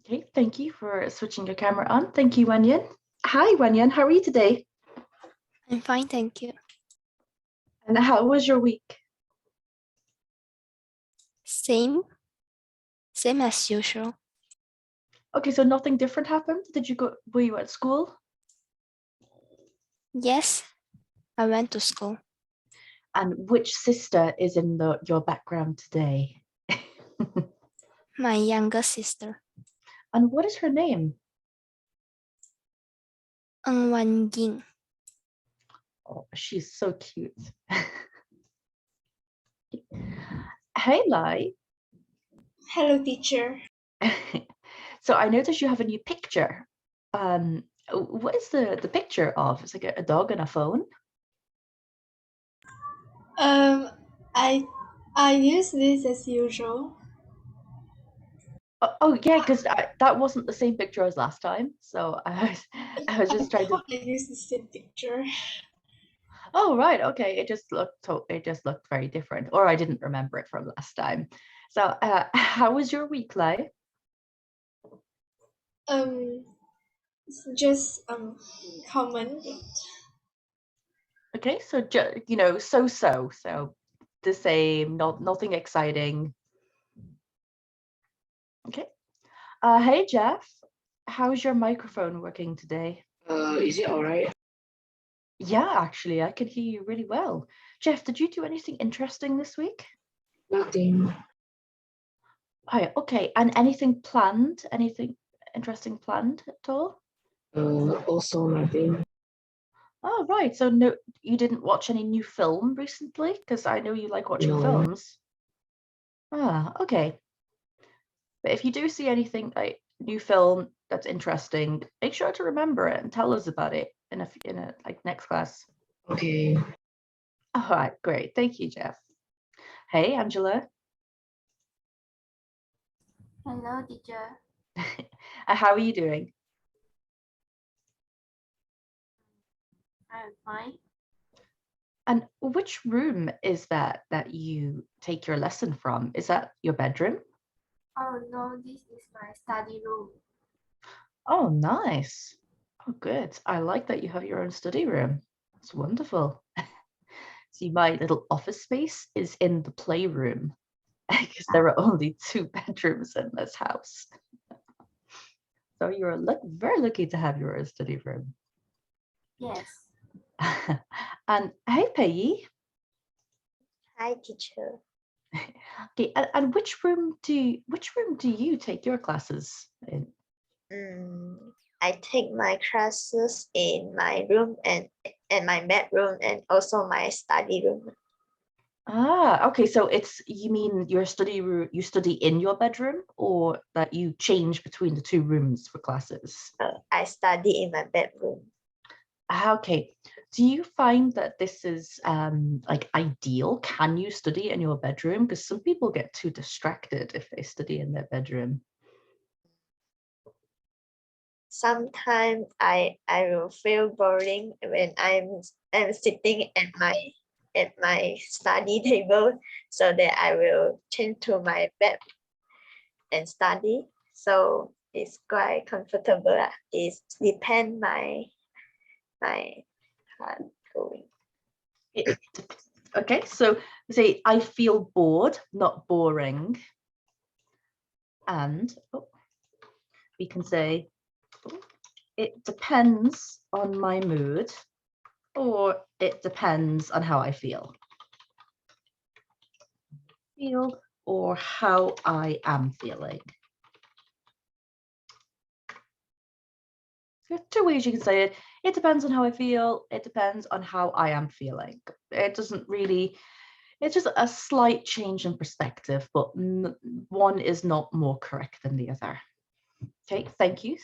Okay, thank you for switching your camera on. Thank you, Wenyan. Hi, Wenyan. How are you today? I'm fine, thank you. And how was your week? Same as usual. Okay, so nothing different happened? Were you at school? Yes, I went to school. And which sister is in your background today? My younger sister, And what is her name? Ng Wan Ying. Oh, she's so cute. Hey, Lai. Hello, teacher. So I noticed you have a new picture. What is the picture of? It's like a dog and a phone. I use this as usual. Oh yeah, because that wasn't the same picture as last time. So I was just trying to. I use the same picture. Oh right, okay. It just looked very different, or I didn't remember it from last time. So how was your week, Lai? It's just common. Okay, so so the same, nothing exciting. Okay. Hey Jeff, how's your microphone working today? Is it all right? Yeah, actually, I can hear you really well. Jeff, did you do anything interesting this week? Nothing. Oh, okay. And anything planned? Anything interesting planned at all? Also nothing. Oh, right. So no, you didn't watch any new film recently? Because I know you like watching No. films. Ah, okay. But if you do see anything like new film that's interesting, make sure to remember it and tell us about it in a like next class. Okay. All right, great. Thank you, Jeff. Hey, Angela. Hello, teacher. How are you doing? I'm fine. And which room is that you take your lesson from? Is that your bedroom? Oh no, this is my study room. Oh, nice. Oh, good. I like that you have your own study room. That's wonderful. See, my little office space is in the playroom because there are only 2 bedrooms in this house. So you're very lucky to have your own study room. Yes. And hey, Pei. Hi, teacher. Okay, and which room do you take your classes in? I take my classes in my room and my bedroom and also my study room. Ah, okay. So you mean your study room, you study in your bedroom, or that you change between the 2 rooms for classes? I study in my bedroom. Okay. Do you find that this is like ideal? Can you study in your bedroom? Because some people get too distracted if they study in their bedroom. Sometimes I will feel boring when I'm sitting at my study table, so that I will change to my bed and study. So it's quite comfortable. It depends my going. Okay, so say I feel bored, not boring. And we can say it depends on my mood, or it depends on how I feel. Or how I am feeling. There are 2 ways you can say it. It depends on how I feel. It depends on how I am feeling. It doesn't really, it's just a slight change in perspective, but one is not more correct than the other. Okay, thank you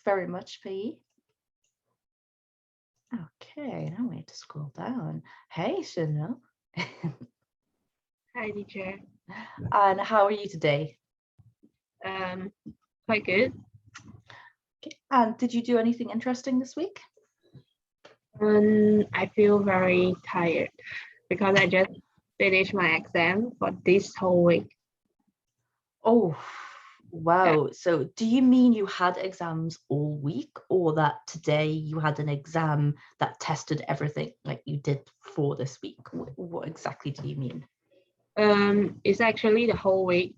very much, P. Okay, now we need to scroll down. Hey, Chanel. Hi, teacher. And how are you today? Quite good. Okay. And did you do anything interesting this week? I feel very tired because I just finished my exam for this whole week. Oh, Wow. So do you mean you had exams all week, or that today you had an exam that tested everything like you did for this week? What exactly do you mean? It's actually the whole week.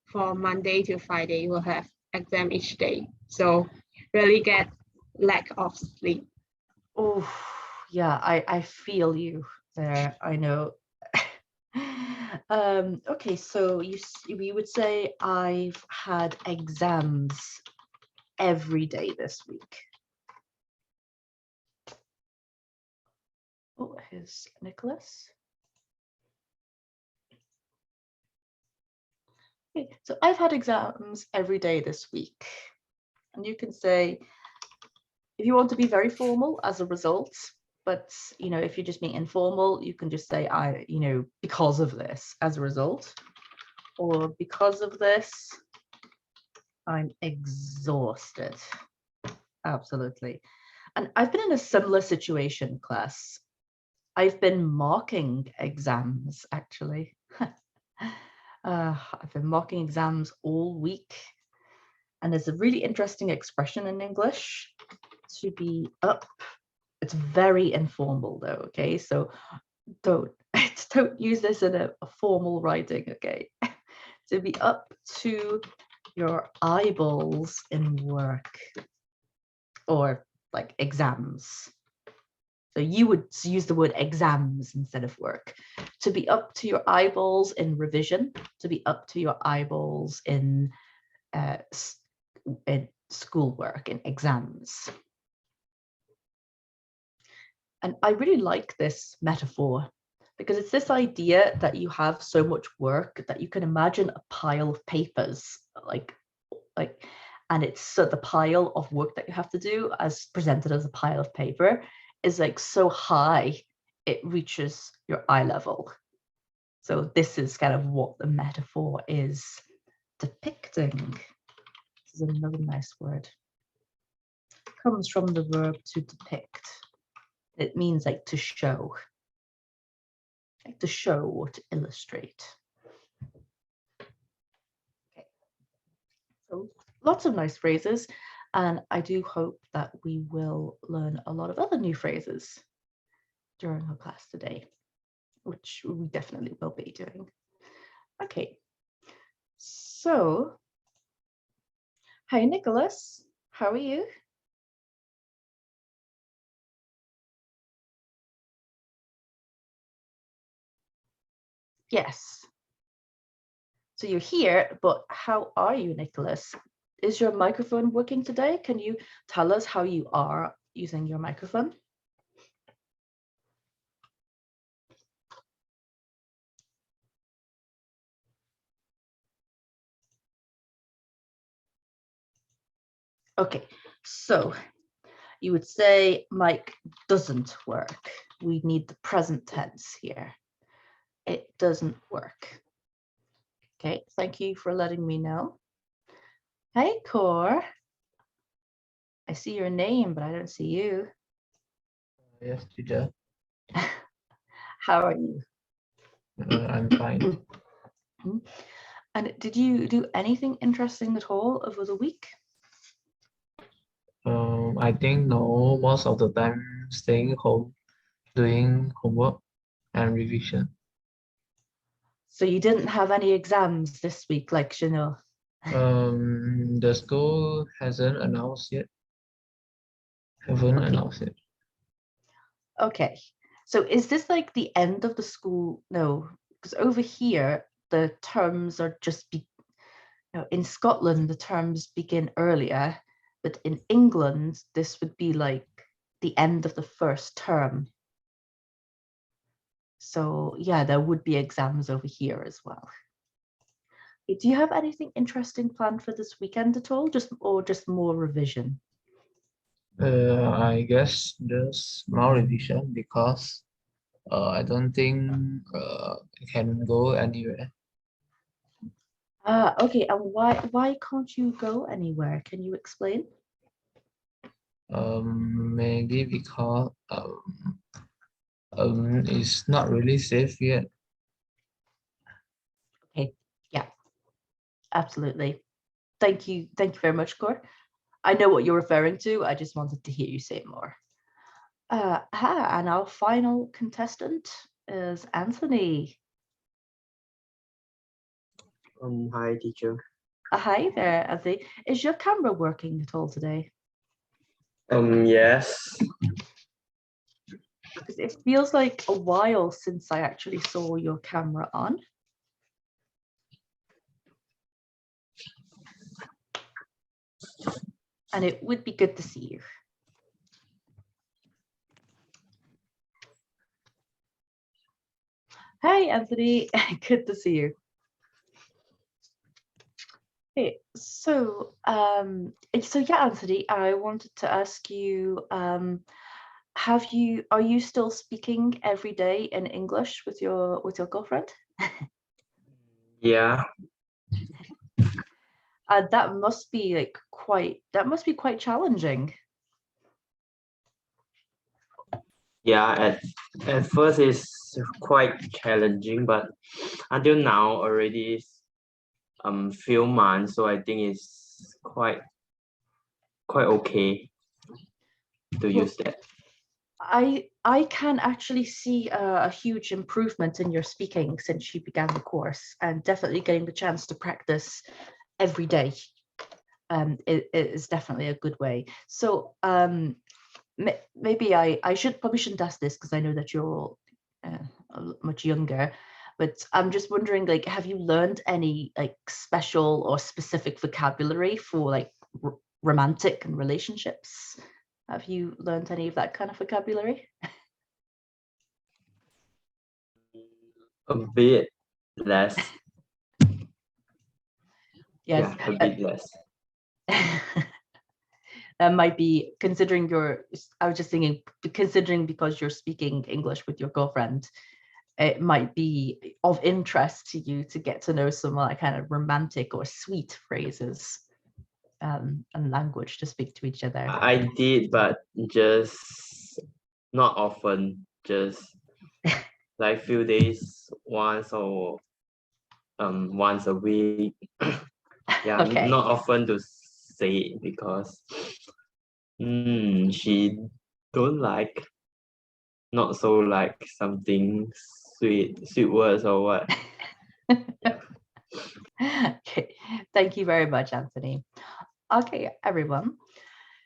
From Monday to Friday, you will have exam each day. So really get lack of sleep. Oh, yeah, I feel you there. I know. Okay, so you would say I've had exams every day this week. Oh, here's Nicholas. Okay, so I've had exams every day this week. And you can say, if you want to be very formal as a result, but if you just mean informal, you can just say because of this as a result, or because of this, I'm exhausted. Absolutely. And I've been in a similar situation, class. I've been mocking exams, actually. I've been mocking exams all week. And there's a really interesting expression in English, to be up. It's very informal though, okay? So don't use this in a formal writing, okay? To be up to your eyeballs in work, or like exams. So you would use the word exams instead of work. To be up to your eyeballs in revision, to be up to your eyeballs in schoolwork, in exams. And I really like this metaphor because it's this idea that you have so much work that you can imagine a pile of papers, and it's so the pile of work that you have to do, as presented as a pile of paper, is like so high it reaches your eye level. So this is kind of what the metaphor is depicting. This is another nice word. It comes from the verb to depict. It means like to show. Like to show or to illustrate. Okay. So lots of nice phrases, and I do hope that we will learn a lot of other new phrases during our class today, which we definitely will be doing. Okay, so hi Nicholas, how are you? Yes. So you're here, but how are you, Nicholas? Is your microphone working today? Can you tell us how you are using your microphone? Okay, so you would say mic doesn't work. We need the present tense here. It doesn't work. Okay, thank you for letting me know. Hey, Core. I see your name, but I don't see you. Yes, teacher. How are you? I'm fine. And did you do anything interesting at all over the week? I think no, most of the time staying home, doing homework and revision. So you didn't have any exams this week, like Chanel? The school hasn't announced yet. Haven't Okay. announced it. Okay. So is this like the end of the school? No, because over here, the terms are just in Scotland, the terms begin earlier, but in England, this would be like the end of the first term. So yeah, there would be exams over here as well. Do you have anything interesting planned for this weekend at all? Just more revision? I guess just more revision because I don't think I can go anywhere. Okay, and why can't you go anywhere? Can you explain? Maybe because it's not really safe yet. Okay, yeah, absolutely. thank you very much, Cor. I know what you're referring to. I just wanted to hear you say it more. And our final contestant is Anthony. Hi, teacher. Hi there, Anthony. Is your camera working at all today? Yes. Because it feels like a while since I actually saw your camera on. And it would be good to see you. Hi, Anthony. Good to see you. Okay, so yeah, Anthony, I wanted to ask you, are you still speaking every day in English with your girlfriend? Yeah. That must be quite challenging. Yeah, at first it's quite challenging, but until now already few months, so I think it's quite okay to use that. I can actually see a huge improvement in your speaking since you began the course, and definitely getting the chance to practice every day it is definitely a good way. So maybe I probably shouldn't ask this because I know that you're all much younger, but I'm just wondering, like, have you learned any like special or specific vocabulary for like romantic and relationships? Have you learned any of that kind of vocabulary? A bit less. Yes. Yeah, a bit less. That might be, considering I was just thinking, considering because you're speaking English with your girlfriend, it might be of interest to you to get to know some like kind of romantic or sweet phrases and language to speak to each other. I did, but just not often, just like few days once or once a week. Yeah, Okay. not often to say it because she don't like, not so like something sweet words or what. Yeah. Okay, thank you very much, Anthony. Okay, everyone.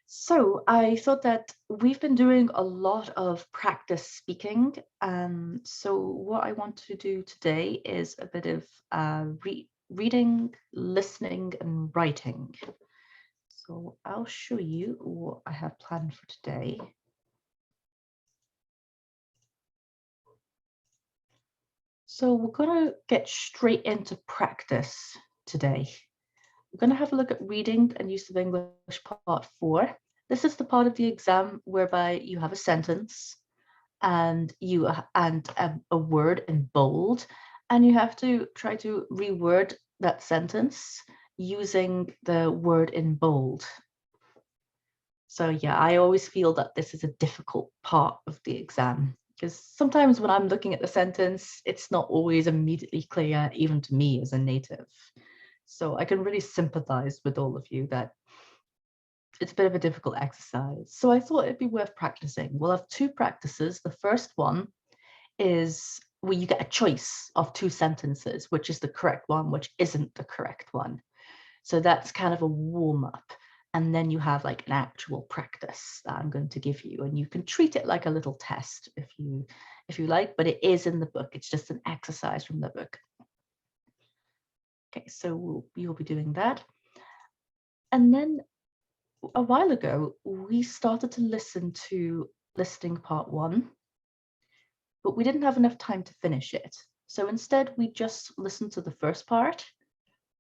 So I thought that we've been doing a lot of practice speaking. So what I want to do today is a bit of reading, listening, and writing. So I'll show you what I have planned for today. So we're going to get straight into practice today. We're going to have a look at reading and use of English part 4. This is the part of the exam whereby you have a sentence and a word in bold, and you have to try to reword that sentence using the word in bold. So yeah, I always feel that this is a difficult part of the exam because sometimes when I'm looking at the sentence, it's not always immediately clear, even to me as a native. So I can really sympathize with all of you that it's a bit of a difficult exercise. So I thought it'd be worth practicing. We'll have 2 practices. The first one is where you get a choice of 2 sentences, which is the correct one, which isn't the correct one. So that's kind of a warm up. And then you have like an actual practice that I'm going to give you, and you can treat it like a little test if you like, but it is in the book. It's just an exercise from the book. Okay, so you'll be doing that. And then a while ago, we started to listen to listening part 1, but we didn't have enough time to finish it. So instead, we just listened to the first part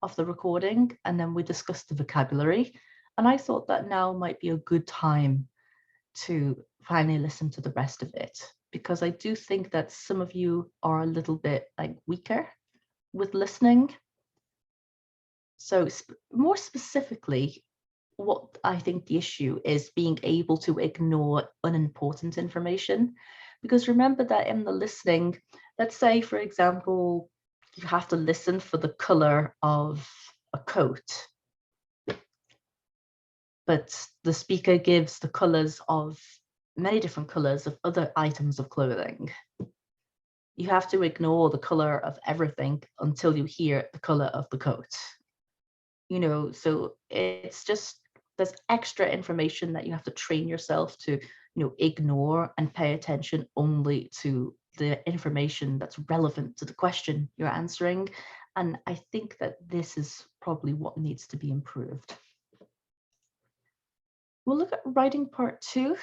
of the recording, and then we discussed the vocabulary. And I thought that now might be a good time to finally listen to the rest of it, because I do think that some of you are a little bit like weaker with listening. So more specifically, what I think the issue is being able to ignore unimportant information. Because remember that in the listening, let's say, for example, you have to listen for the color of a coat. but the speaker gives the colors of many different colors of other items of clothing. You have to ignore the color of everything until you hear the color of the coat. You know, so it's just, there's extra information that you have to train yourself to, ignore and pay attention only to the information that's relevant to the question you're answering. And I think that this is probably what needs to be improved. We'll look at writing part 2.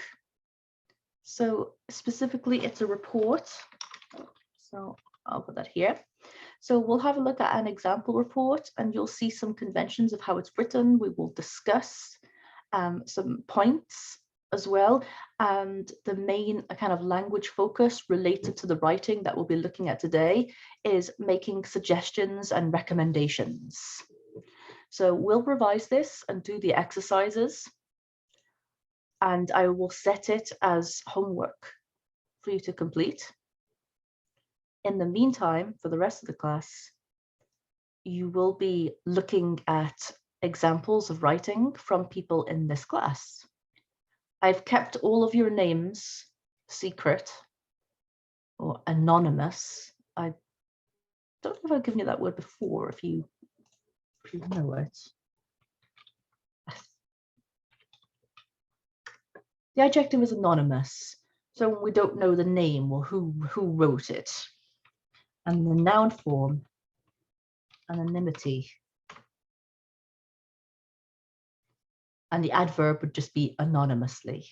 So specifically, it's a report. So I'll put that here. So we'll have a look at an example report, and you'll see some conventions of how it's written. We will discuss some points as well, and the main kind of language focus related to the writing that we'll be looking at today is making suggestions and recommendations. So we'll revise this and do the exercises, and I will set it as homework for you to complete. In the meantime, for the rest of the class, you will be looking at examples of writing from people in this class. I've kept all of your names secret or anonymous. I don't know if I've given you that word before, if you know it. The adjective is anonymous, so we don't know the name or who wrote it. And the noun form, anonymity. And the adverb would just be anonymously.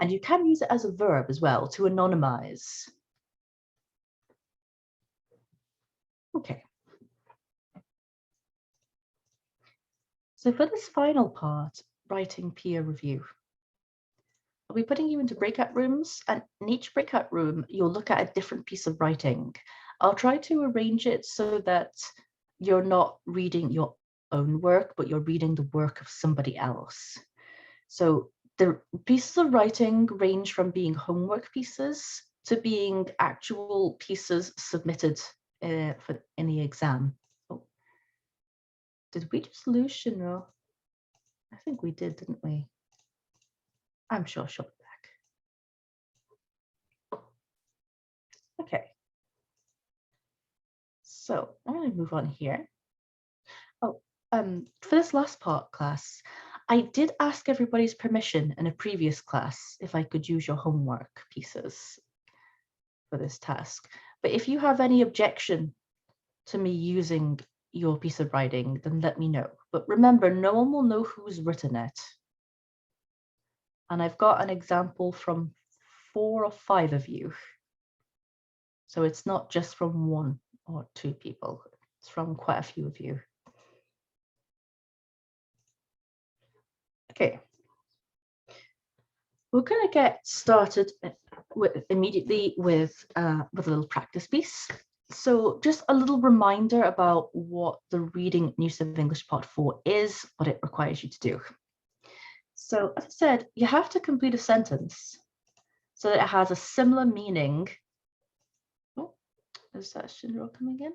And you can use it as a verb as well, to anonymize. Okay. So for this final part, writing peer review, I'll be putting you into breakout rooms, and in each breakout room, you'll look at a different piece of writing. I'll try to arrange it so that you're not reading your own work, but you're reading the work of somebody else. So the pieces of writing range from being homework pieces to being actual pieces submitted in the exam. Oh. Did we just lose Shinro? I think we did, didn't we? I'm sure she'll be back. Okay. So I'm going to move on here. Oh, for this last part, class, I did ask everybody's permission in a previous class if I could use your homework pieces for this task. But if you have any objection to me using your piece of writing, then let me know. But remember, no one will know who's written it. And I've got an example from 4 or 5 of you. So it's not just from 1 or 2 people. It's from quite a few of you. Okay. We're going to get started immediately with a little practice piece. So just a little reminder about what the Reading Use of English Part 4 is, what it requires you to do. So as I said, you have to complete a sentence so that it has a similar meaning. Oh, is that Shinro coming in?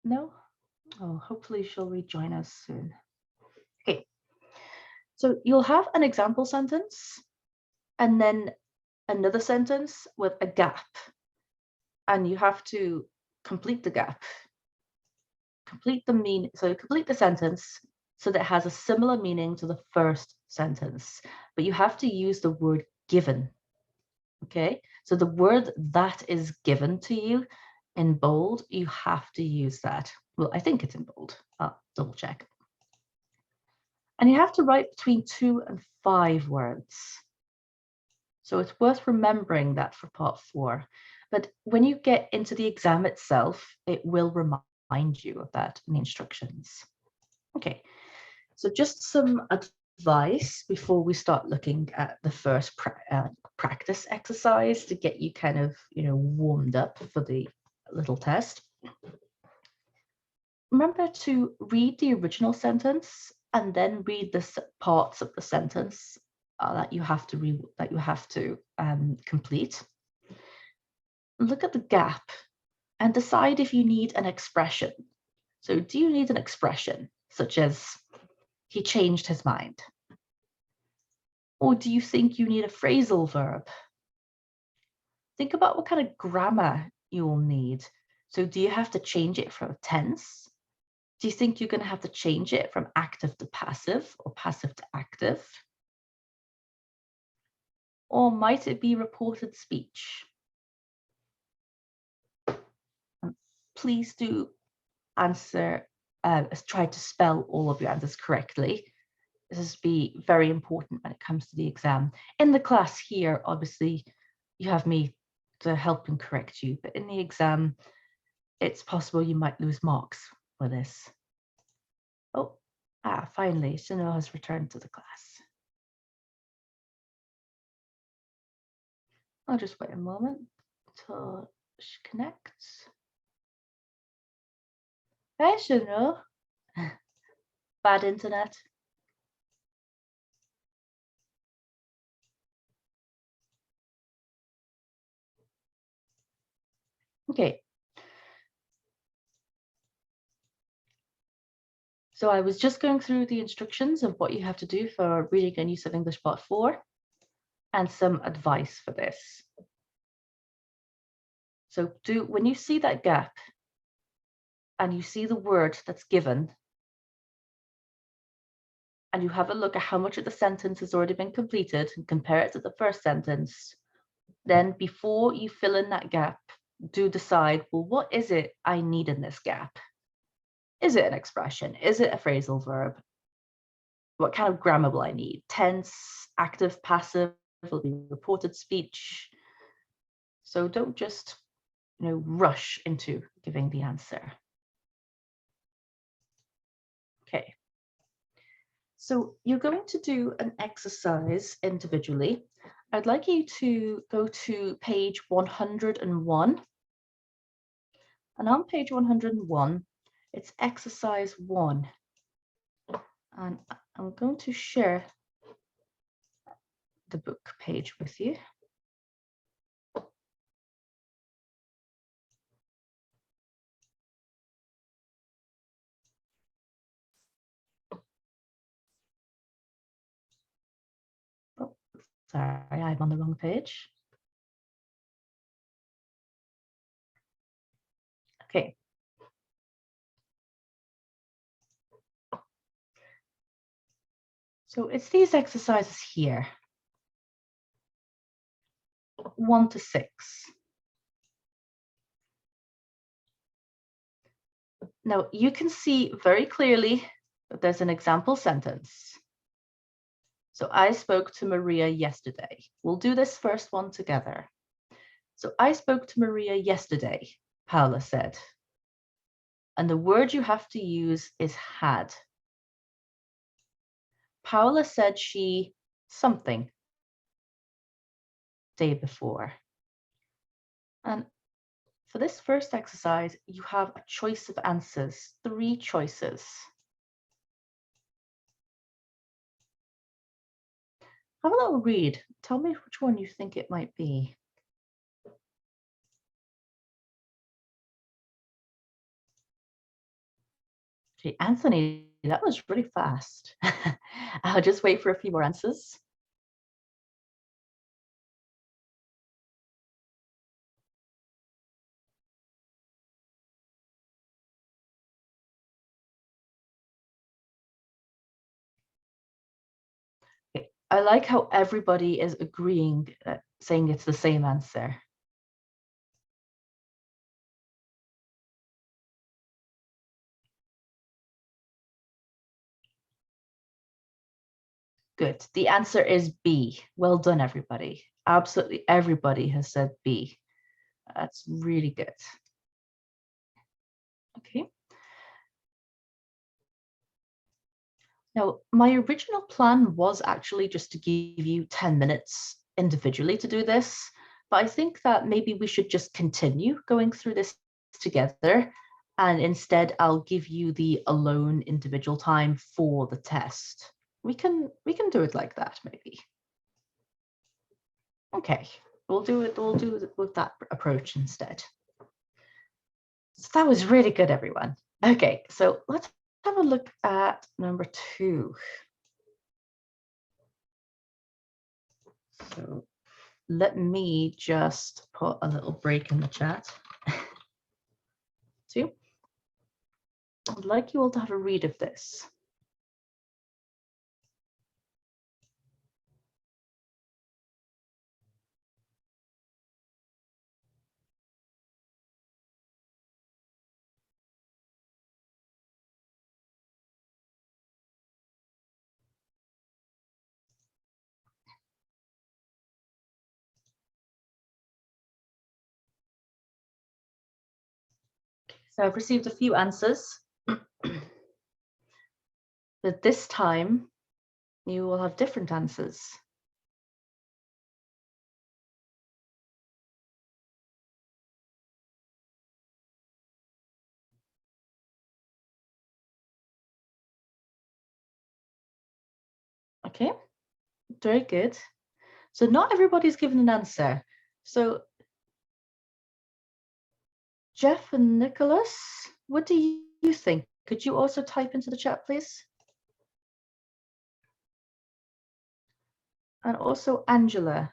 No? Oh, hopefully she'll rejoin us soon. Okay. So you'll have an example sentence and then another sentence with a gap. And you have to complete the gap. Complete the sentence so that it has a similar meaning to the first sentence, but you have to use the word given. Okay, so the word that is given to you in bold, you have to use that. Well, I think it's in bold. I'll double check. And you have to write between 2 and 5 words. So it's worth remembering that for part 4. But when you get into the exam itself, it will remind you of that in the instructions. Okay, so just some advice before we start looking at the first practice exercise to get you kind of, warmed up for the little test. Remember to read the original sentence and then read the parts of the sentence that you have to complete. Look at the gap and decide if you need an expression. So do you need an expression such as he changed his mind? Or do you think you need a phrasal verb? Think about what kind of grammar you will need. So do you have to change it from tense? Do you think you're going to have to change it from active to passive or passive to active? Or might it be reported speech? Please do answer, try to spell all of your answers correctly. This is be very important when it comes to the exam. In the class here, obviously, you have me to help and correct you, but in the exam, it's possible you might lose marks for this. Oh, finally, Shino has returned to the class. I'll just wait a moment till she connects. Hey, Shino. Bad internet. Okay. So I was just going through the instructions of what you have to do for reading and use of English Part 4 and some advice for this. So when you see that gap and you see the word that's given and you have a look at how much of the sentence has already been completed and compare it to the first sentence, then before you fill in that gap, do decide, well, what is it I need in this gap? Is it an expression? Is it a phrasal verb? What kind of grammar will I need? Tense, active, passive, will be reported speech. So don't just, rush into giving the answer. Okay. So you're going to do an exercise individually. I'd like you to go to page 101. And on page 101, it's exercise 1. And I'm going to share the book page with you. Oh, sorry, I'm on the wrong page. Okay. So it's these exercises here, 1 to 6. Now you can see very clearly that there's an example sentence. So I spoke to Maria yesterday. We'll do this first one together. So I spoke to Maria yesterday, Paula said. And the word you have to use is had. Paula said she something day before. And for this first exercise, you have a choice of answers, 3 choices. Have a little read. Tell me which one you think it might be. Gee, Anthony, that was really fast. I'll just wait for a few more answers. Okay. I like how everybody is agreeing, saying it's the same answer. Good. The answer is B. Well done, everybody. Absolutely everybody has said B. That's really good. Okay. Now, my original plan was actually just to give you 10 minutes individually to do this, but I think that maybe we should just continue going through this together, and instead I'll give you the alone individual time for the test. We can do it like that, maybe. Okay, we'll do it with that approach instead. So that was really good, everyone. Okay, so let's have a look at number 2. So let me just put a little break in the chat. 2. I'd like you all to have a read of this. So I've received a few answers, but this time you will have different answers. Okay, very good. So not everybody's given an answer. So Jeff and Nicholas, what do you think? Could you also type into the chat, please? And also Angela.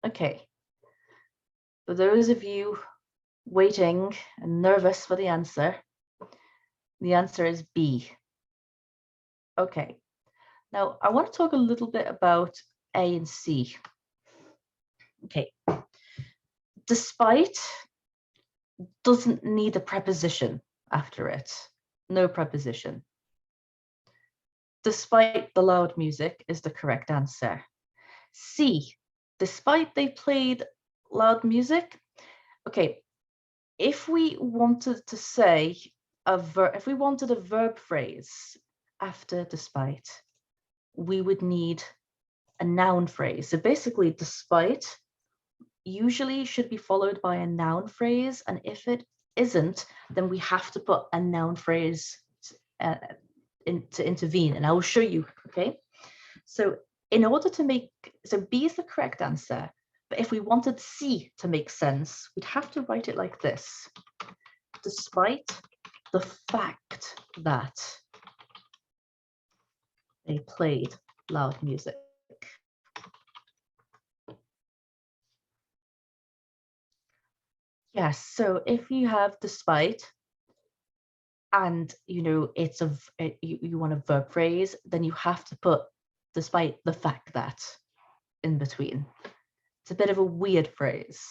Okay. For those of you waiting and nervous for the answer is B. Okay. Now I want to talk a little bit about A and C. Okay. Despite doesn't need a preposition after it. No preposition. Despite the loud music is the correct answer. C, despite they played loud music. Okay, if we wanted to say if we wanted a verb phrase after despite, we would need a noun phrase. So basically, despite usually should be followed by a noun phrase, and if it isn't, then we have to put a noun phrase to intervene, and I will show you. Okay, so in order to make, so B is the correct answer, but if we wanted C to make sense, we'd have to write it like this: despite the fact that they played loud music. Yes, so if you have despite and you know it's you want a verb phrase, then you have to put despite the fact that in between. It's a bit of a weird phrase.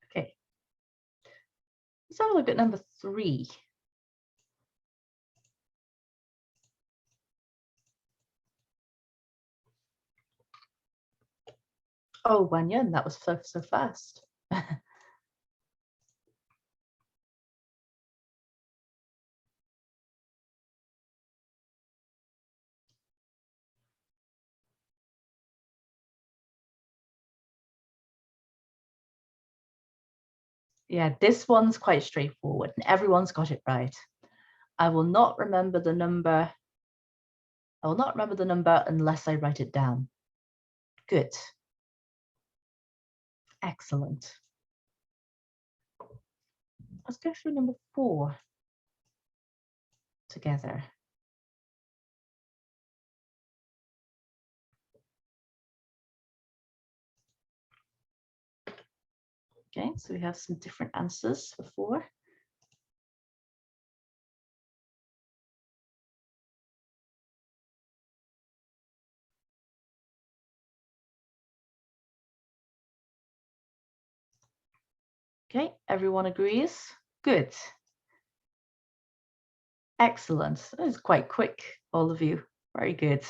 Okay. Let's have a look at number 3. Oh, Wanyan, that was so fast. Yeah, this one's quite straightforward and everyone's got it right. I will not remember the number. I will not remember the number unless I write it down. Good. Excellent. Let's go through number 4 together. Okay, so we have some different answers for 4. Okay, everyone agrees? Good. Excellent. That was quite quick, all of you. Very good.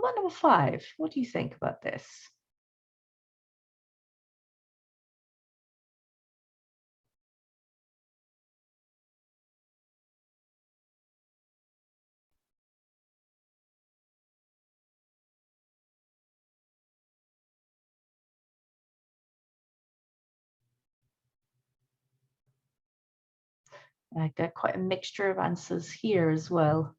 about number 5? What do you think about this? I got quite a mixture of answers here as well.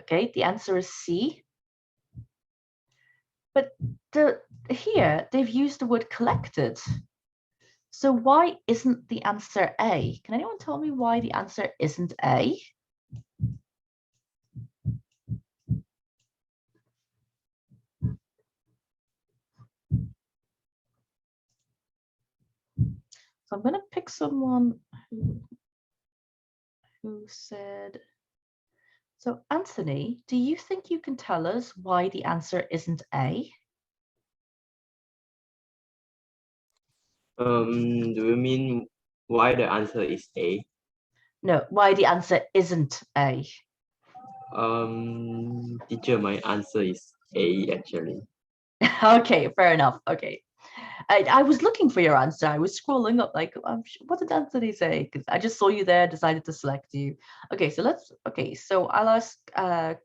Okay, the answer is C. But here they've used the word collected. So why isn't the answer A? Can anyone tell me why the answer isn't A? So I'm going to pick someone who said, so Anthony, do you think you can tell us why the answer isn't A? Do you mean why the answer is A? No, why the answer isn't A? Teacher, my answer is A actually. Okay, fair enough. Okay. I was looking for your answer. I was scrolling up like, what did Anthony say? Because I just saw you there, decided to select you. Okay, so I'll ask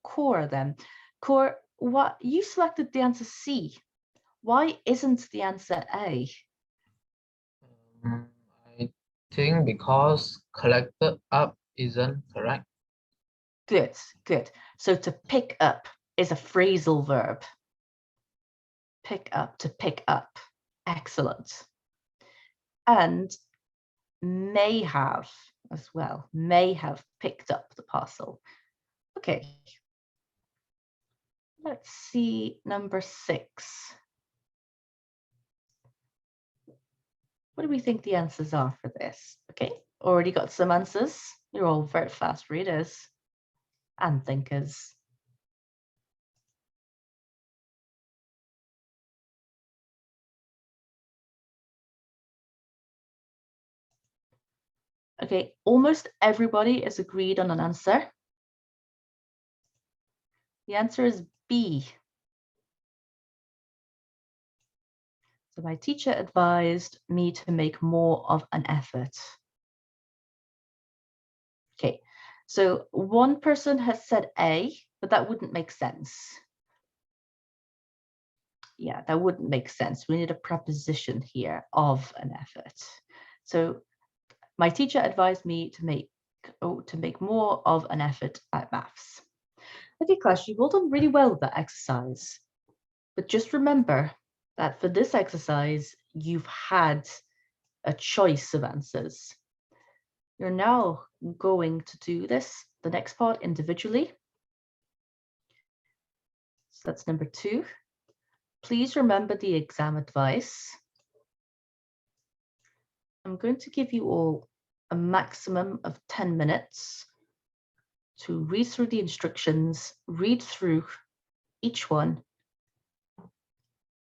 Cora then. Cora, what you selected the answer C. Why isn't the answer A? I think because collected up isn't correct. Good, good. So to pick up is a phrasal verb. Pick up, to pick up. Excellent. And may have as well, may have picked up the parcel. Okay. Let's see number 6. What do we think the answers are for this? Okay, already got some answers. You're all very fast readers and thinkers. Okay, almost everybody is agreed on an answer. The answer is B. So my teacher advised me to make more of an effort. Okay, so one person has said A, but that wouldn't make sense. Yeah, that wouldn't make sense. We need a preposition here, of an effort. So my teacher advised me to make more of an effort at maths. Okay, class, you've all done really well with that exercise. But just remember that for this exercise, you've had a choice of answers. You're now going to do the next part individually. So that's number 2. Please remember the exam advice. I'm going to give you all a maximum of 10 minutes to read through the instructions, read through each one,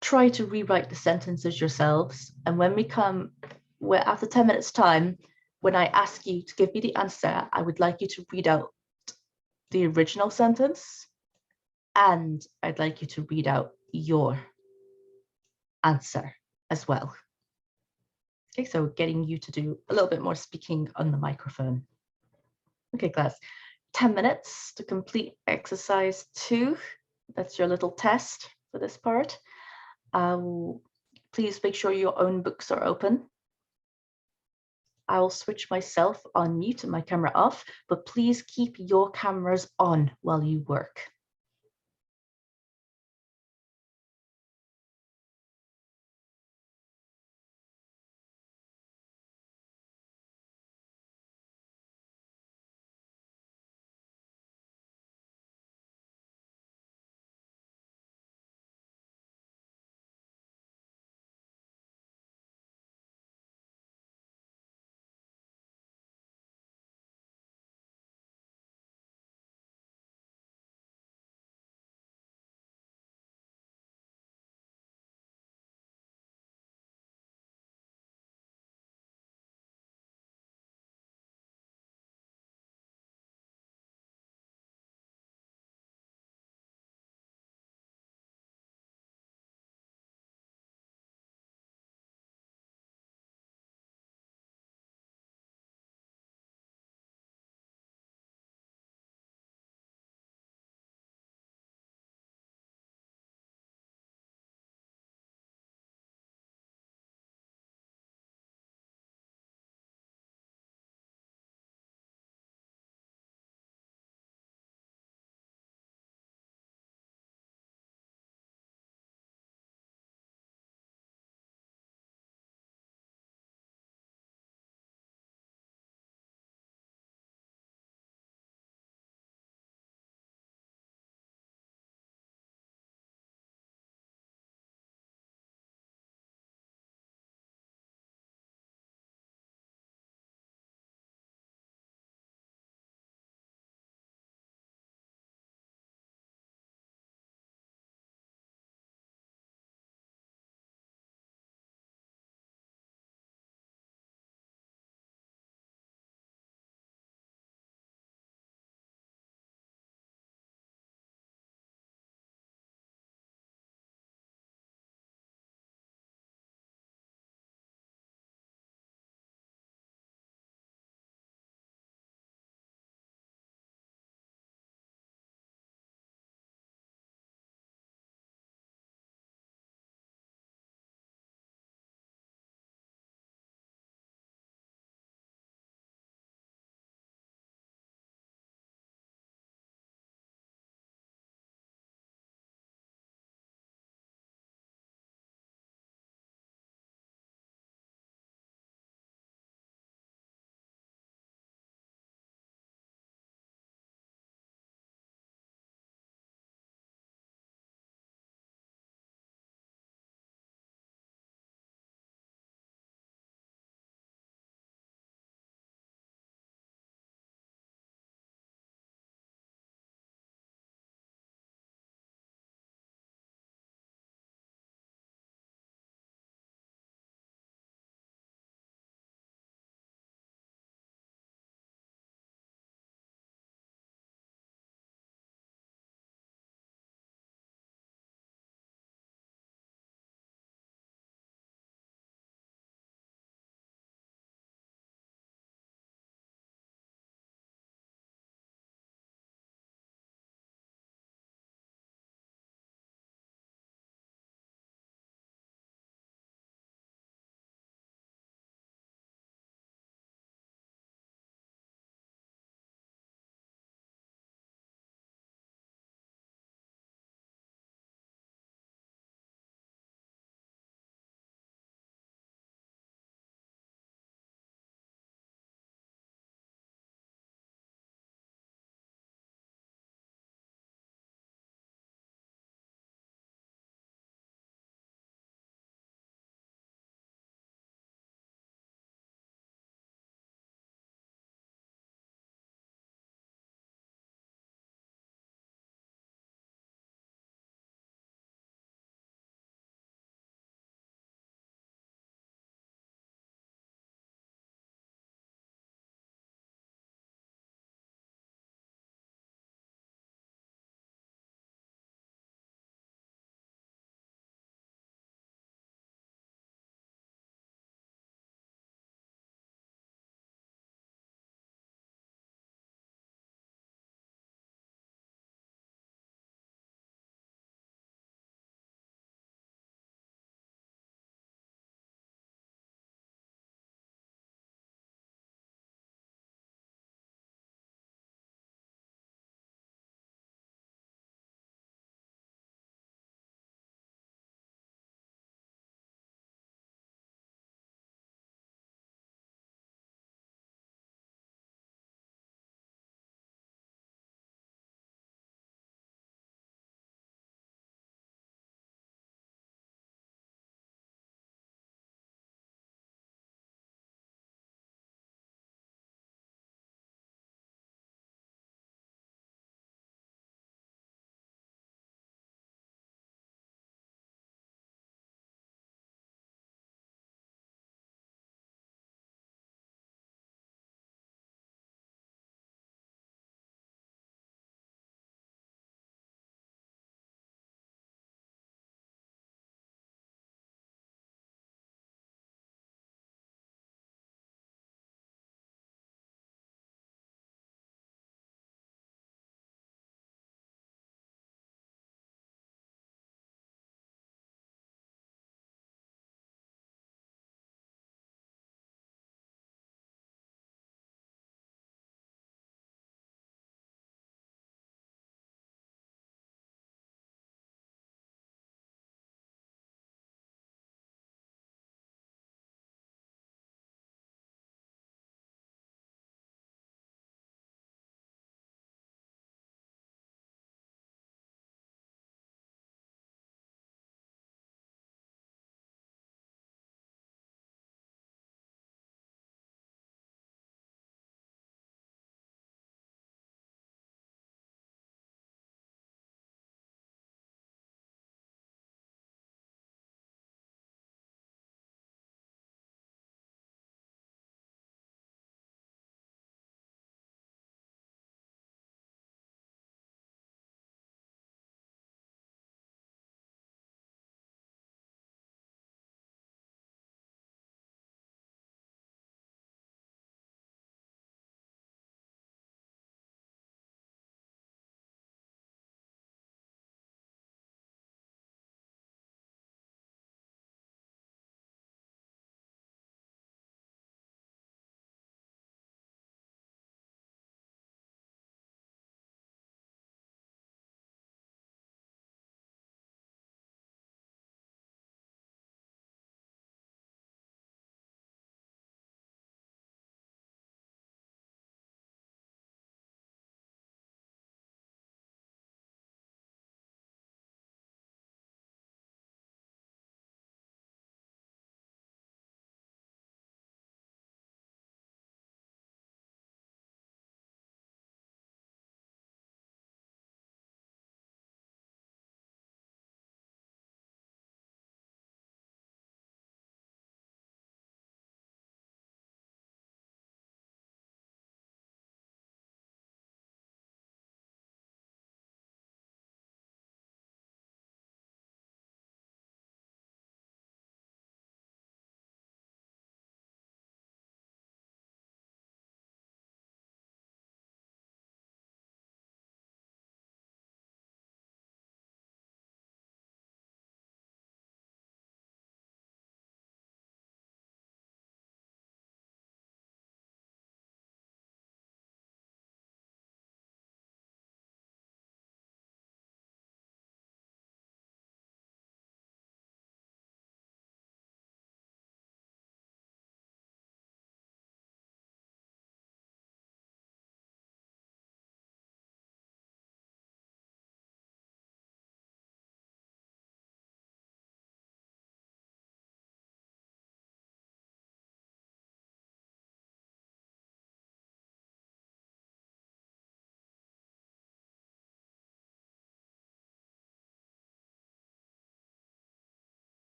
try to rewrite the sentences yourselves. And when after 10 minutes time, when I ask you to give me the answer, I would like you to read out the original sentence, and I'd like you to read out your answer as well. Okay, so getting you to do a little bit more speaking on the microphone. Okay, class, 10 minutes to complete exercise 2. That's your little test for this part. Please make sure your own books are open. I'll switch myself on mute and my camera off, but please keep your cameras on while you work.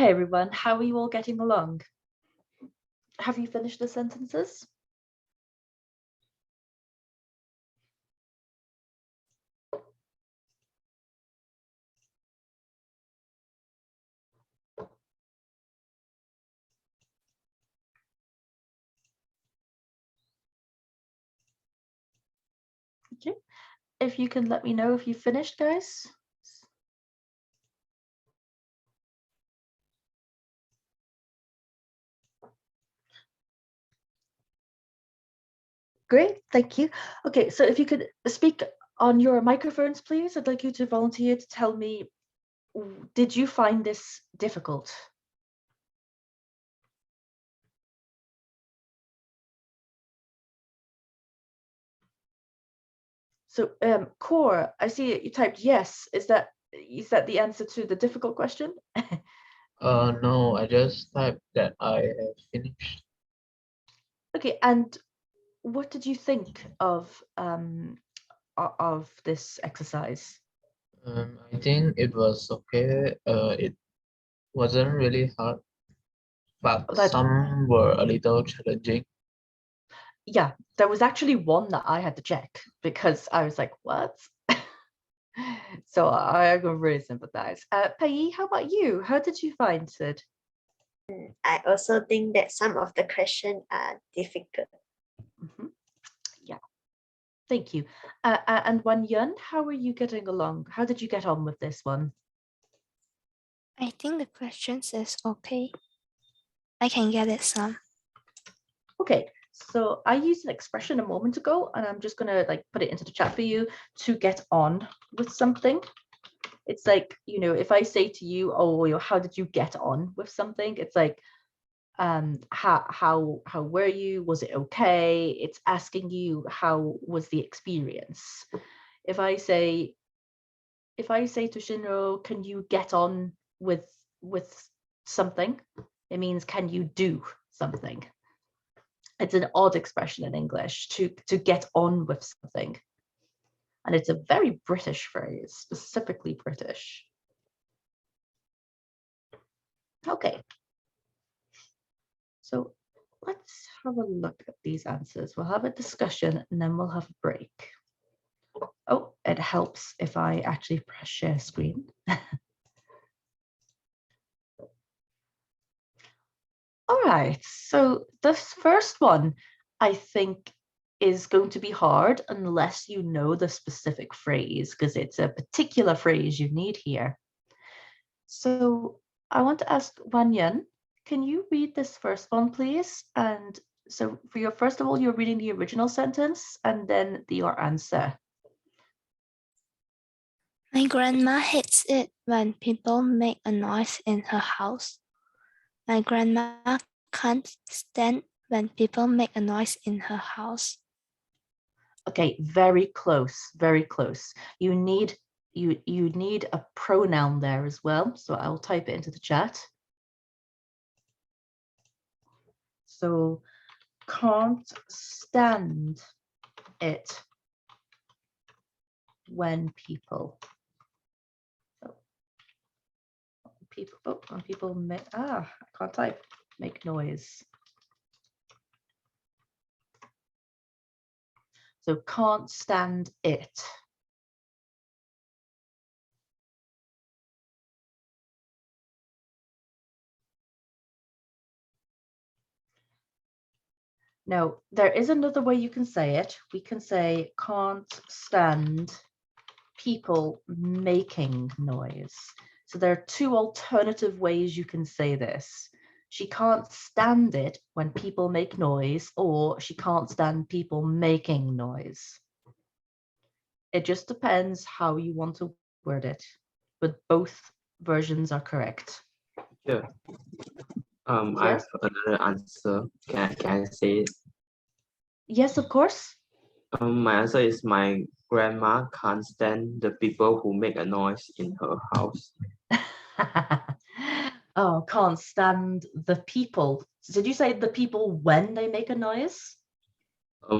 Hey everyone, how are you all getting along? Have you finished the sentences? Okay, if you can let me know if you finished, guys. Great, thank you. Okay, so if you could speak on your microphones, please. I'd like you to volunteer to tell me, did you find this difficult? So, Core, I see you typed yes. Is that the answer to the difficult question? No, I just typed that I have finished. Okay, and what did you think of this exercise? I think it was okay. It wasn't really hard, but some were a little challenging. Yeah, there was actually one that I had to check because I was like, what? So I can really sympathize. Pei, how about you? How did you find it? I also think that some of the questions are difficult. Yeah, thank you. And Wan Yun, how are you getting along? How did you get on with this one? I think the questions is okay. I can get it some. Okay, so I used an expression a moment ago, and I'm just gonna like put it into the chat for you, to get on with something. It's like, you know, if I say to you, oh, you know, how did you get on with something? It's like, how were you? Was it okay? It's asking you, how was the experience? If I say to Shinro, can you get on with something? It means, can you do something? It's an odd expression in English, to get on with something. And it's a very British phrase, specifically British. Okay. So let's have a look at these answers. We'll have a discussion and then we'll have a break. Oh, it helps if I actually press share screen. All right, so this first one, I think, is going to be hard unless you know the specific phrase, because it's a particular phrase you need here. So I want to ask Wan Yun, can you read this first one, please? And so for your, first of all, you're reading the original sentence and then your answer. My grandma hates it when people make a noise in her house. My grandma can't stand when people make a noise in her house. Okay, very close, very close. You need a pronoun there as well. So I'll type it into the chat. So can't stand it when people make, I can't type, make noise. So can't stand it. Now, there is another way you can say it. We can say can't stand people making noise. So there are two alternative ways you can say this. She can't stand it when people make noise, or she can't stand people making noise. It just depends how you want to word it, but both versions are correct. Yeah. I have another answer. Can I say it? Yes, of course. My answer is, my grandma can't stand the people who make a noise in her house. Oh, can't stand the people. Did you say the people when they make a noise?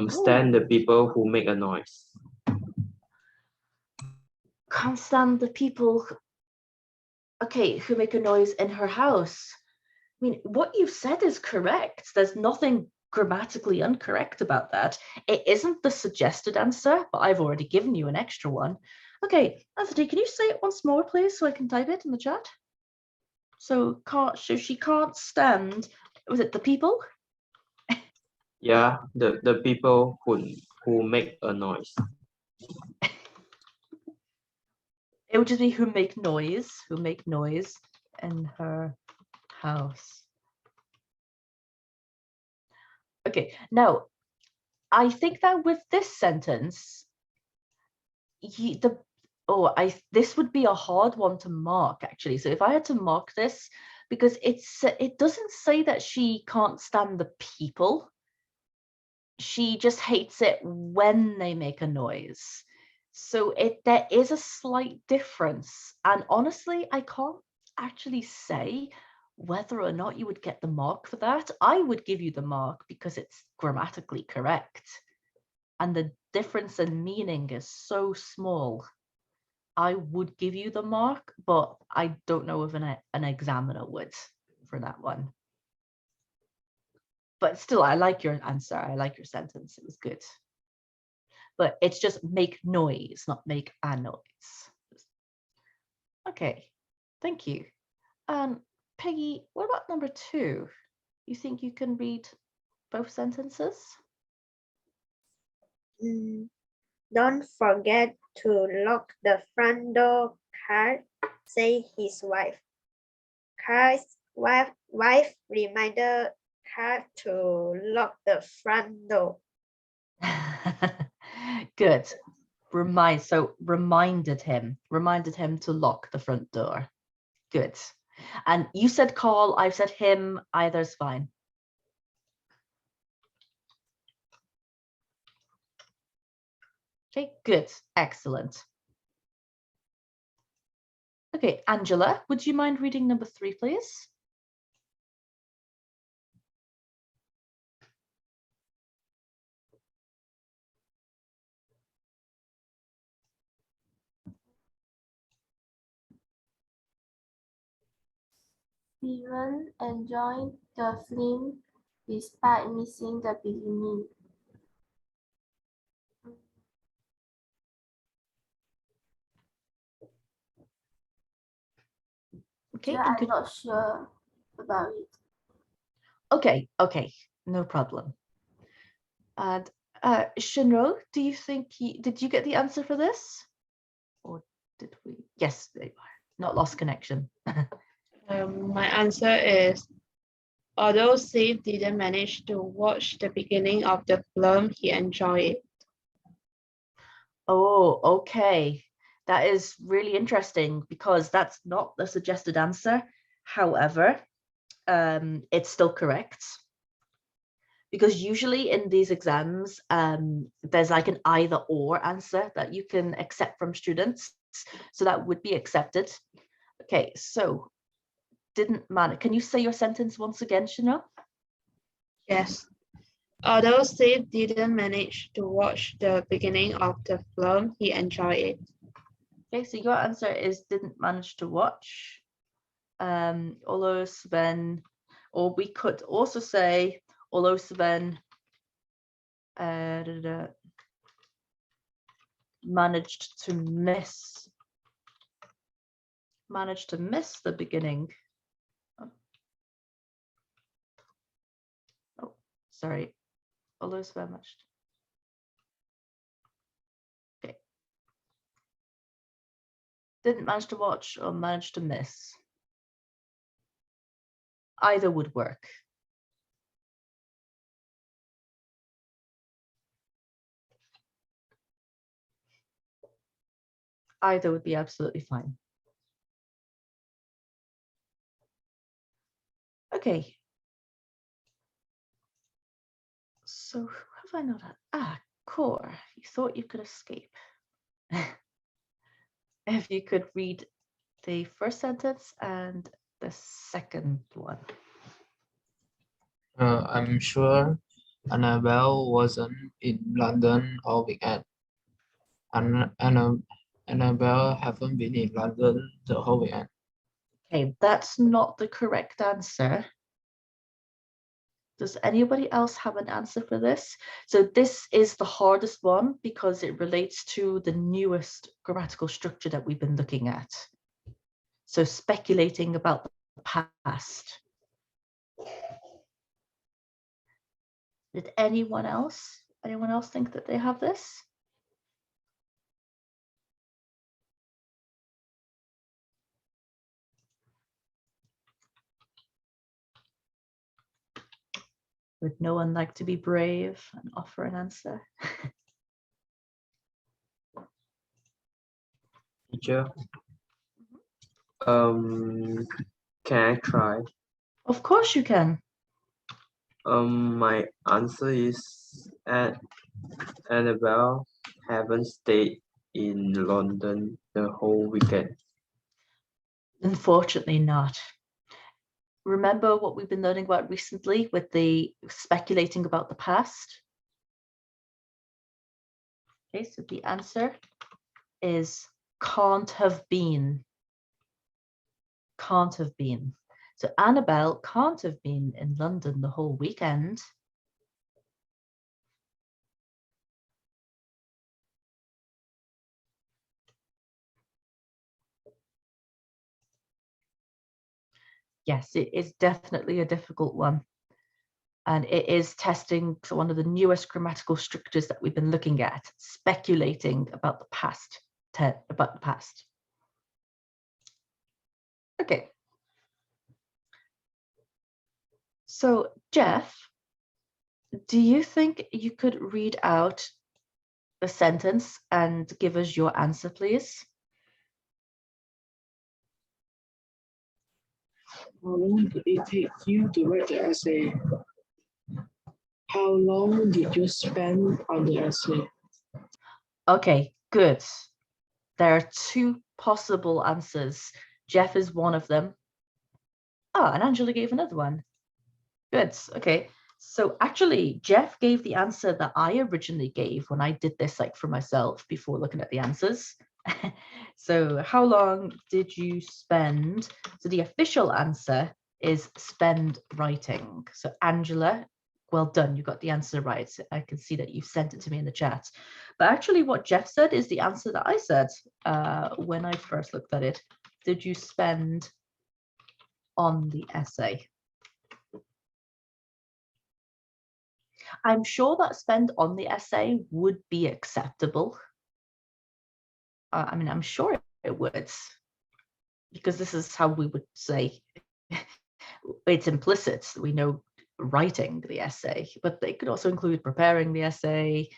Stand the people who make a noise. Can't stand the people. Okay, who make a noise in her house? I mean, what you've said is correct. There's nothing grammatically incorrect about that. It isn't the suggested answer, but I've already given you an extra one. Okay, Anthony, can you say it once more, please, so I can type it in the chat? So she can't stand, was it the people? Yeah, the people who make a noise. It would just be who make noise in her house. Okay, now I think that with this sentence, this would be a hard one to mark actually. So if I had to mark this, because it doesn't say that she can't stand the people. She just hates it when they make a noise. So there is a slight difference. And honestly, I can't actually say whether or not you would get the mark for that. I would give you the mark because it's grammatically correct. And the difference in meaning is so small. I would give you the mark, but I don't know if an examiner would for that one. But still, I like your answer. I like your sentence. It was good. But it's just make noise, not make a noise. Okay, thank you. Peggy, what about number 2? You think you can read both sentences? Don't forget to lock the front door, Carl, say his wife. Carl's wife reminded Carl to lock the front door. Good. Reminded him to lock the front door. Good. And you said Carl, I've said him, either's fine. Okay, good, excellent. Okay, Angela, would you mind reading number 3, please? Steven enjoyed the film despite missing the beginning. Okay, I'm not sure about it. Okay, no problem. And Shinro, do you think did you get the answer for this? Or did we? Yes, they are. Not lost connection. My answer is, although Steve didn't manage to watch the beginning of the film, he enjoyed it. Oh, okay. That is really interesting because that's not the suggested answer. However, it's still correct. Because usually in these exams, there's like an either or answer that you can accept from students. So that would be accepted. Okay, so didn't manage. Can you say your sentence once again, Chanel? Yes. Although Steve didn't manage to watch the beginning of the film, he enjoyed it. Okay, so your answer is didn't manage to watch. Although Sven, or we could also say, although Sven managed to miss the beginning. Oh, sorry. Although Sven managed. Okay. Didn't manage to watch or managed to miss. Either would work. Either would be absolutely fine. Okay. So who have I not had? Core, you thought you could escape. If you could read the first sentence and the second one. I'm sure Annabelle wasn't in London all weekend. Annabelle haven't been in London the whole weekend. Okay, that's not the correct answer. Does anybody else have an answer for this? So this is the hardest one because it relates to the newest grammatical structure that we've been looking at. So speculating about the past. Did anyone else think that they have this? Would no one like to be brave and offer an answer? Teacher, can I try? Of course you can. My answer is Annabelle haven't stayed in London the whole weekend. Unfortunately not. Remember what we've been learning about recently with the speculating about the past? Okay, so the answer is can't have been. Can't have been. So Annabelle can't have been in London the whole weekend. Yes, it is definitely a difficult one. And it is testing one of the newest grammatical structures that we've been looking at, speculating about the past. Okay. So Jeff, do you think you could read out the sentence and give us your answer, please? How long did it take you to write the essay? How long did you spend on the essay? Okay, good. There are two possible answers. Jeff is one of them. Oh, and Angela gave another one. Good. Okay. So actually, Jeff gave the answer that I originally gave when I did this like for myself before looking at the answers. So how long did you spend? So the official answer is spend writing. So Angela, well done. You got the answer right. I can see that you sent it to me in the chat. But actually what Jeff said is the answer that I said when I first looked at it. Did you spend on the essay? I'm sure that spend on the essay would be acceptable. I mean, I'm sure it would, because this is how we would say it's implicit. We know writing the essay, but they could also include preparing the essay,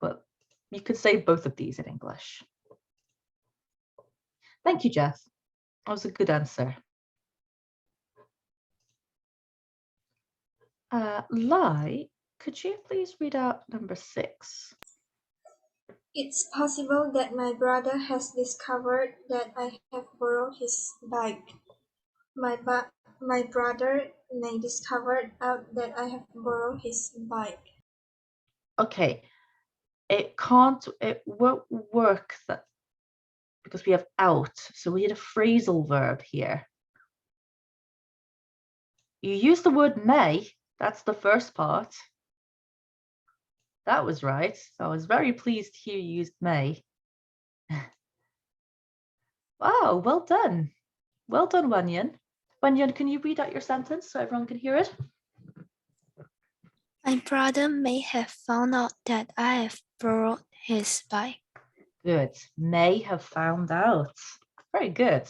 but you could say both of these in English. Thank you, Jeff. That was a good answer. Lai, could you please read out number 6? It's possible that my brother has discovered that I have borrowed his bike. My brother may discover out that I have borrowed his bike. Okay, it won't work that because we have out, so we need a phrasal verb here. You use the word may, that's the first part. That was right. So I was very pleased to hear you used may. Wow, well done. Well done, Wanyan. Wanyan, can you read out your sentence so everyone can hear it? My brother may have found out that I have borrowed his bike. Good. May have found out. Very good.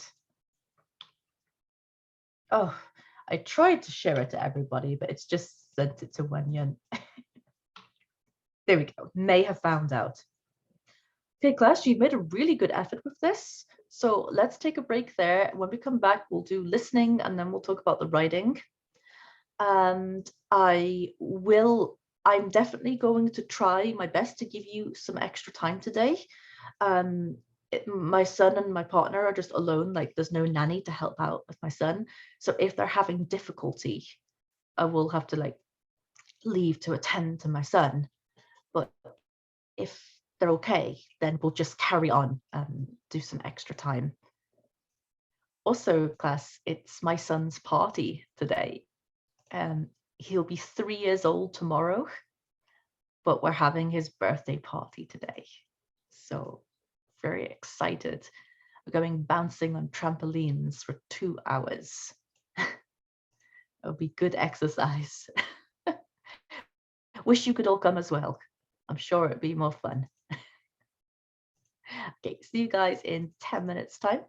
Oh, I tried to share it to everybody, but it's just sent it to Wanyan. There we go. May have found out. Okay, class, you've made a really good effort with this. So let's take a break there. When we come back, we'll do listening and then we'll talk about the writing. And I'm definitely going to try my best to give you some extra time today. My son and my partner are just alone, like there's no nanny to help out with my son. So if they're having difficulty, I will have to like leave to attend to my son. But if they're okay, then we'll just carry on and do some extra time. Also, class, it's my son's party today. He'll be 3 years old tomorrow, but we're having his birthday party today. So very excited. We're going bouncing on trampolines for 2 hours. It'll be good exercise. Wish you could all come as well. I'm sure it'd be more fun. Okay, see you guys in 10 minutes time.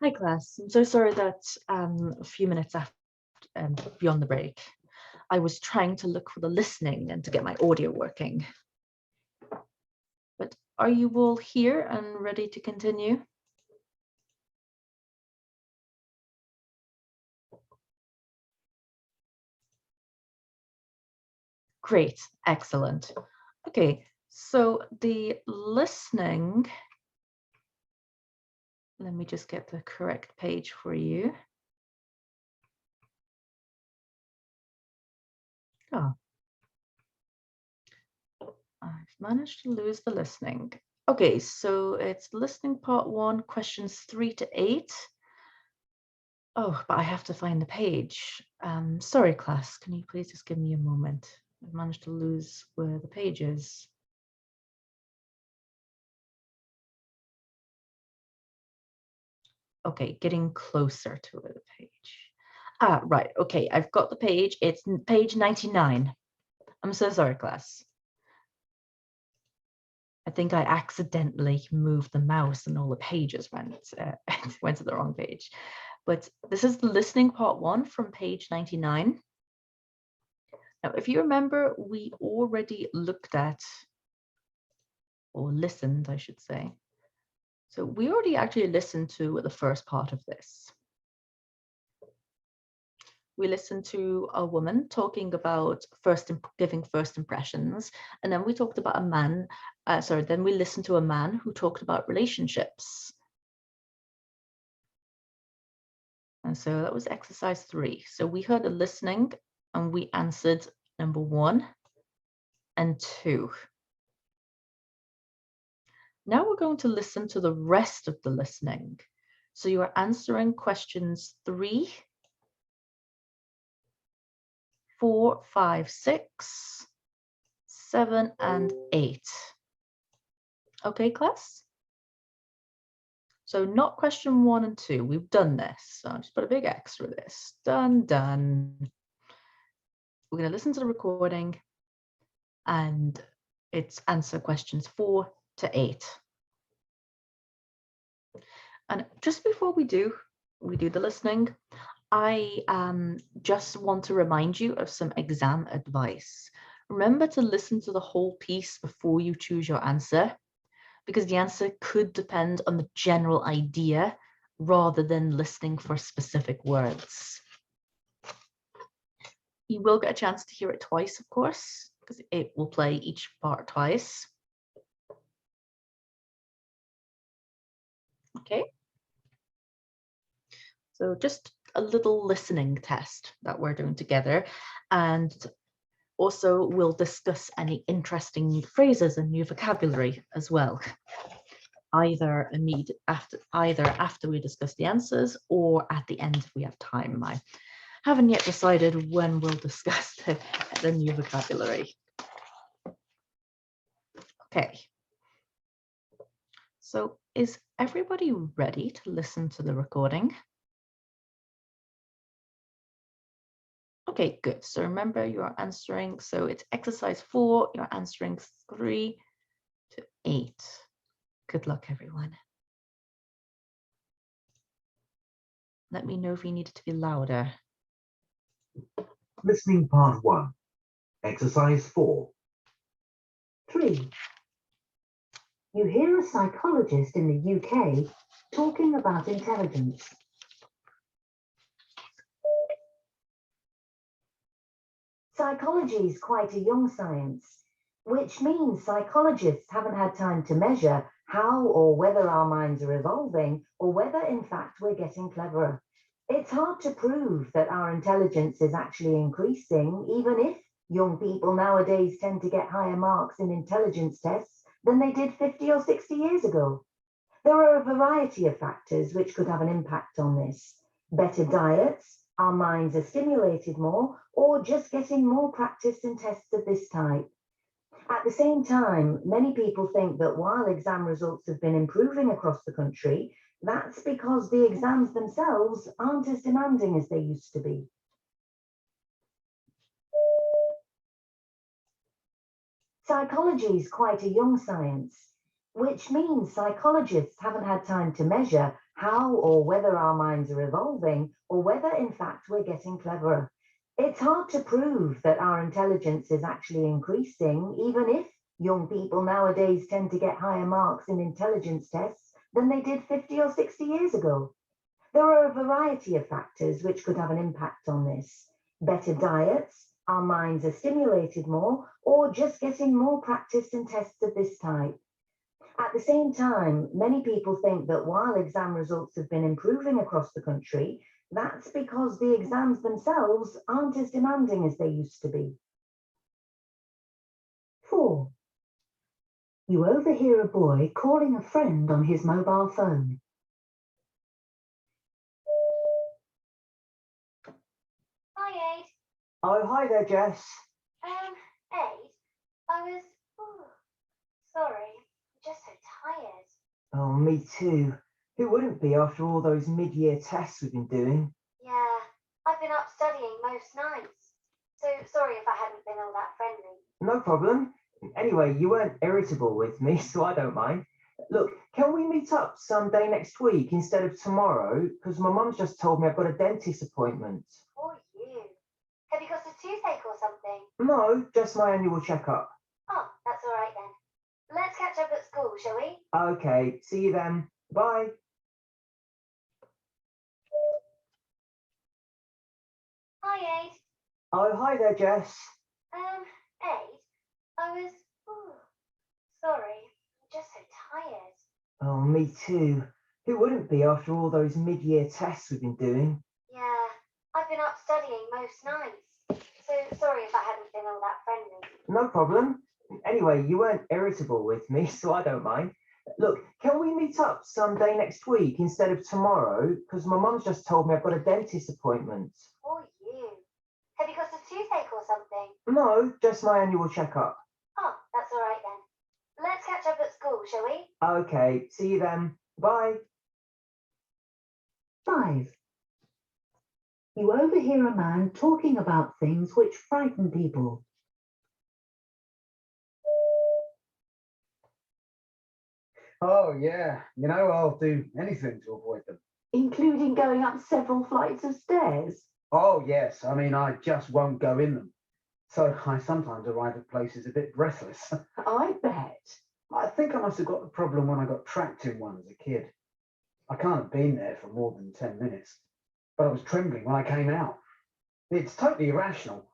Hi class, I'm so sorry that a few minutes after beyond the break, I was trying to look for the listening and to get my audio working. But are you all here and ready to continue? Great, excellent. Okay, so the listening, let me just get the correct page for you. Oh, I've managed to lose the listening. Okay, so it's listening part 1, questions 3 to 8. Oh, but I have to find the page. Sorry, class, can you please just give me a moment? I've managed to lose where the page is. Okay, getting closer to the page. Ah, right, okay, I've got the page. It's page 99. I'm so sorry, class. I think I accidentally moved the mouse and all the pages went, went to the wrong page. But this is the listening part 1 from page 99. Now, if you remember, we already looked at, or listened, I should say. So we already actually listened to the first part of this. We listened to a woman talking about giving first impressions, and then we talked about a man, then we listened to a man who talked about relationships. And so that was exercise 3. So we heard the listening and we answered number 1 and 2. Now we're going to listen to the rest of the listening. So you are answering questions 3, 4, 5, 6, 7, and 8. Okay, class? So not question 1 and 2. We've done this. So I'll just put a big X for this. Done, done. We're going to listen to the recording and it's answer questions 4 to 8. And just before we do the listening, I just want to remind you of some exam advice. Remember to listen to the whole piece before you choose your answer, because the answer could depend on the general idea rather than listening for specific words. You will get a chance to hear it twice, of course, because it will play each part twice. Okay. So just a little listening test that we're doing together. And also we'll discuss any interesting new phrases and new vocabulary as well. Either after we discuss the answers or at the end if we have time. I haven't yet decided when we'll discuss the new vocabulary. Okay. So is everybody ready to listen to the recording? Okay, good. So remember you're answering, so it's exercise 4, you're answering 3 to 8. Good luck, everyone. Let me know if you need it to be louder. Listening part 1, exercise 4. 3. You hear a psychologist in the UK talking about intelligence. Psychology is quite a young science, which means psychologists haven't had time to measure how or whether our minds are evolving or whether in fact we're getting cleverer. It's hard to prove that our intelligence is actually increasing, even if young people nowadays tend to get higher marks in intelligence tests than they did 50 or 60 years ago. There are a variety of factors which could have an impact on this. Better diets, our minds are stimulated more, or just getting more practice in tests of this type. At the same time, many people think that while exam results have been improving across the country, that's because the exams themselves aren't as demanding as they used to be. Psychology is quite a young science, which means psychologists haven't had time to measure how or whether our minds are evolving, or whether in fact we're getting cleverer. It's hard to prove that our intelligence is actually increasing, even if young people nowadays tend to get higher marks in intelligence tests than they did 50 or 60 years ago. There are a variety of factors which could have an impact on this. Better diets, our minds are stimulated more, or just getting more practice in tests of this type. At the same time, many people think that while exam results have been improving across the country, that's because the exams themselves aren't as demanding as they used to be. 4. You overhear a boy calling a friend on his mobile phone. Hi, Aid. Oh, hi there, Jess. Aid, I was... sorry, I'm just so tired. Oh, me too. Who wouldn't be after all those mid-year tests we've been doing? Yeah, I've been up studying most nights. So sorry if I hadn't been all that friendly. No problem. Anyway, you weren't irritable with me, so I don't mind. Look, can we meet up someday next week instead of tomorrow? Because my mum's just told me I've got a dentist appointment. Or you. Have you got a toothache or something? No, just my annual checkup. Oh, that's all right then. Let's catch up at school, shall we? Okay, see you then. Bye. Hi, Aid. Oh, hi there, Jess. Aid, I was... sorry, I'm just so tired. Oh, me too. Who wouldn't be after all those mid-year tests we've been doing? Yeah, I've been up studying most nights. So sorry if I hadn't been all that friendly. No problem. Anyway, you weren't irritable with me, so I don't mind. Look, can we meet up someday next week instead of tomorrow? Because my mum's just told me I've got a dentist appointment. Or you. Have you got a toothache or something? No, just my annual checkup. Oh, that's all right then. Let's catch up at school, shall we? Okay, see you then. Bye. 5. You overhear a man talking about things which frighten people. Oh, yeah. You know, I'll do anything to avoid them. Including going up several flights of stairs. Oh, yes. I mean, I just won't go in them. So I sometimes arrive at places a bit breathless. I bet. I think I must have got the problem when I got trapped in one as a kid. I can't have been there for more than 10 minutes, but I was trembling when I came out. It's totally irrational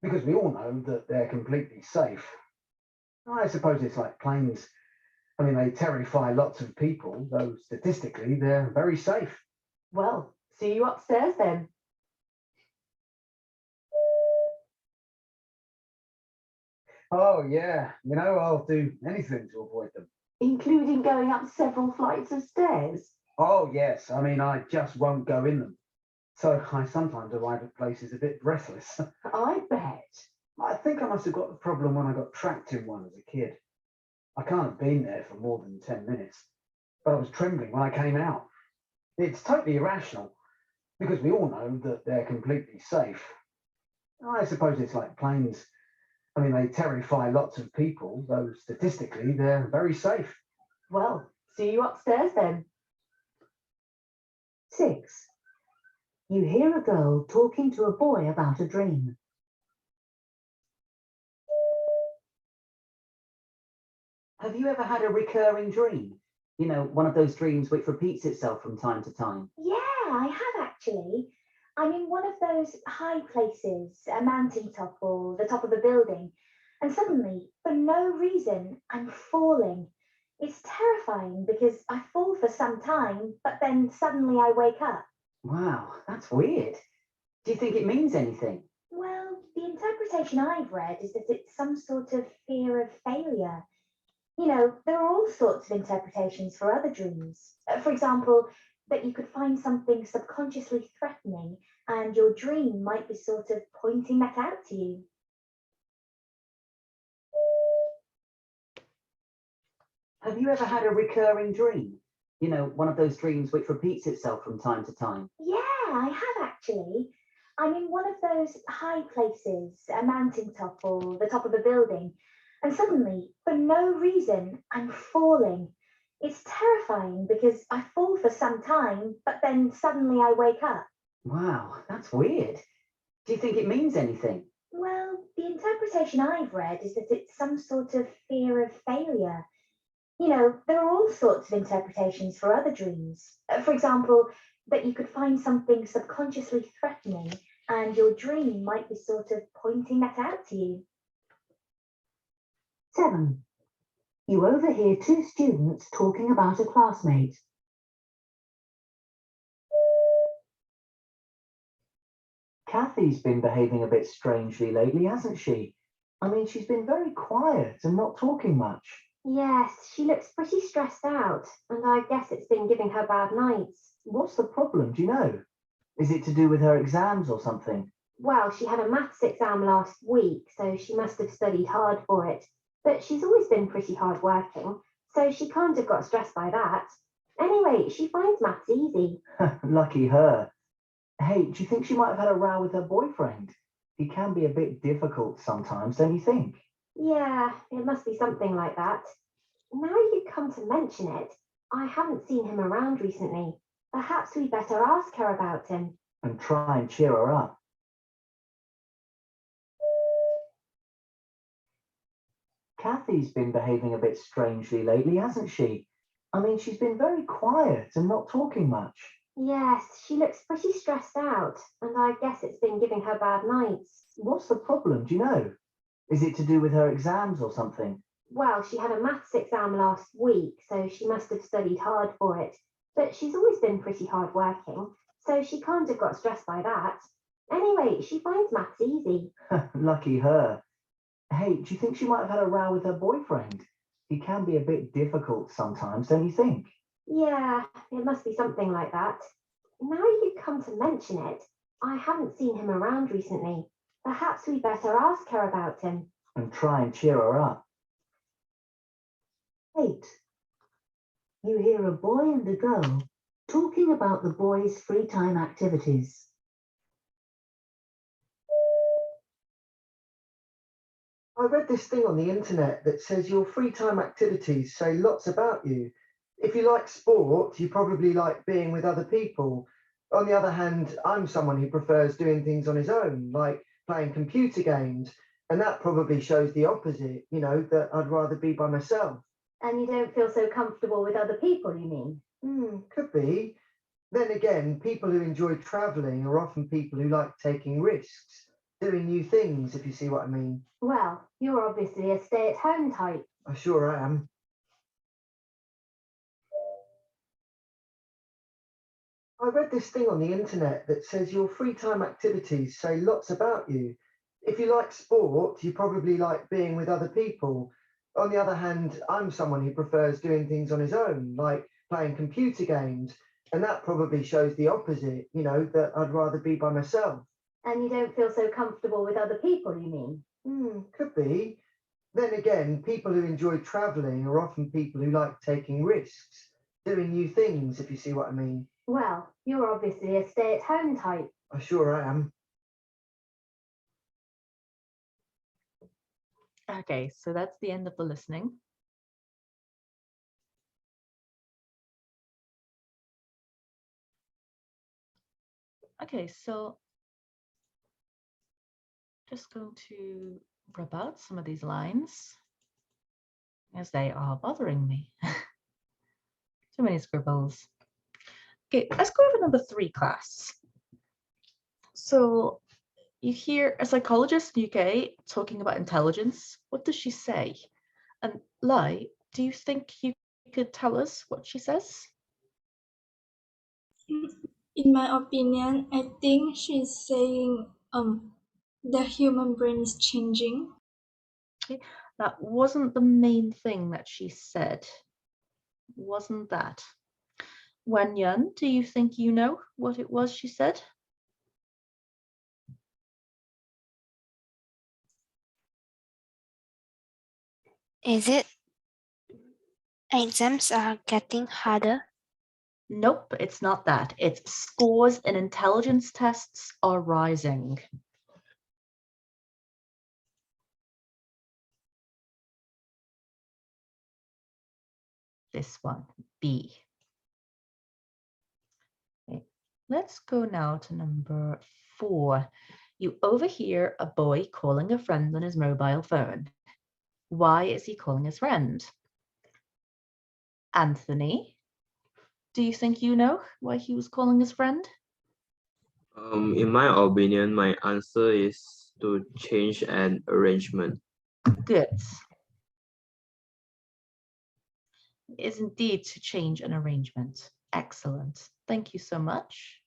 because we all know that they're completely safe. I suppose it's like planes. I mean, they terrify lots of people, though statistically they're very safe. Well, see you upstairs then. Oh, yeah. You know, I'll do anything to avoid them. Including going up several flights of stairs. Oh, yes. I mean, I just won't go in them. So I sometimes arrive at places a bit breathless. I bet. I think I must have got the problem when I got trapped in one as a kid. I can't have been there for more than 10 minutes, but I was trembling when I came out. It's totally irrational because we all know that they're completely safe. I suppose it's like planes. I mean, they terrify lots of people, though statistically they're very safe. Well, see you upstairs then. 6. You hear a girl talking to a boy about a dream. Have you ever had a recurring dream? You know, one of those dreams which repeats itself from time to time? Yeah, I have actually. I'm in one of those high places, a mountain top or the top of a building, and suddenly, for no reason, I'm falling. It's terrifying because I fall for some time, but then suddenly I wake up. Wow, that's weird. Do you think it means anything? Well, the interpretation I've read is that it's some sort of fear of failure. You know, there are all sorts of interpretations for other dreams. For example, that you could find something subconsciously threatening and your dream might be sort of pointing that out to you. Have you ever had a recurring dream? You know, one of those dreams which repeats itself from time to time? Yeah, I have actually. I'm in one of those high places, a mountain top or the top of a building, and suddenly, for no reason, I'm falling. It's terrifying because I fall for some time, but then suddenly I wake up. Wow, that's weird. Do you think it means anything? Well, the interpretation I've read is that it's some sort of fear of failure. You know, there are all sorts of interpretations for other dreams. For example, that you could find something subconsciously threatening and your dream might be sort of pointing that out to you. 7. You overhear two students talking about a classmate. Kathy's been behaving a bit strangely lately, hasn't she? I mean, she's been very quiet and not talking much. Yes, she looks pretty stressed out, and I guess it's been giving her bad nights. What's the problem, do you know? Is it to do with her exams or something? Well, she had a maths exam last week, so she must have studied hard for it. But she's always been pretty hard working, so she can't have got stressed by that. Anyway, she finds maths easy. Lucky her. Hey, do you think she might have had a row with her boyfriend? He can be a bit difficult sometimes, don't you think? Yeah, it must be something like that. Now you come to mention it, I haven't seen him around recently. Perhaps we better ask her about him. And try and cheer her up. Kathy's been behaving a bit strangely lately, hasn't she? I mean, she's been very quiet and not talking much. Yes, she looks pretty stressed out, and I guess it's been giving her bad nights. What's the problem, do you know? Is it to do with her exams or something? Well, she had a maths exam last week, so she must have studied hard for it. But she's always been pretty hard working, so she can't have got stressed by that. Anyway, she finds maths easy. Lucky her. Hey, do you think she might have had a row with her boyfriend? He can be a bit difficult sometimes, don't you think? Yeah, it must be something like that. Now you come to mention it, I haven't seen him around recently. Perhaps we better ask her about him. And try and cheer her up. 8. You hear a boy and a girl talking about the boys' free time activities. I read this thing on the internet that says your free time activities say lots about you. If you like sport, you probably like being with other people. On the other hand, I'm someone who prefers doing things on his own, like playing computer games, and that probably shows the opposite, that I'd rather be by myself. And you don't feel so comfortable with other people, you mean? Could be. Then again, people who enjoy traveling are often people who like taking risks, doing new things, if you see what I mean. Well, you're obviously a stay-at-home type. I sure am. I read this thing on the internet that says your free time activities say lots about you. If you like sport, you probably like being with other people. On the other hand, I'm someone who prefers doing things on his own, like playing computer games, and that probably shows the opposite, that I'd rather be by myself. And you don't feel so comfortable with other people, you mean? Could be. Then again, people who enjoy traveling are often people who like taking risks, doing new things, if you see what I mean. Well, you're obviously a stay-at-home type. I sure am. Okay, so that's the end of the listening. Okay, so just going to rub out some of these lines as they are bothering me. Too many scribbles. Okay, let's go over number 3 class. So you hear a psychologist in the UK talking about intelligence. What does she say? And Lai, do you think you could tell us what she says? In my opinion, I think she's saying the human brain is changing. Okay, that wasn't the main thing that she said. Wasn't that? Wan Yun, do you think you know what it was she said? Is it exams are getting harder? Nope, it's not that. It's scores in intelligence tests are rising. This one, B. Okay. Let's go now to number 4. You overhear a boy calling a friend on his mobile phone. Why is he calling his friend? Anthony, do you think you know why he was calling his friend? In my opinion, my answer is to change an arrangement. Good. It is indeed to change an arrangement. Excellent. Thank you so much.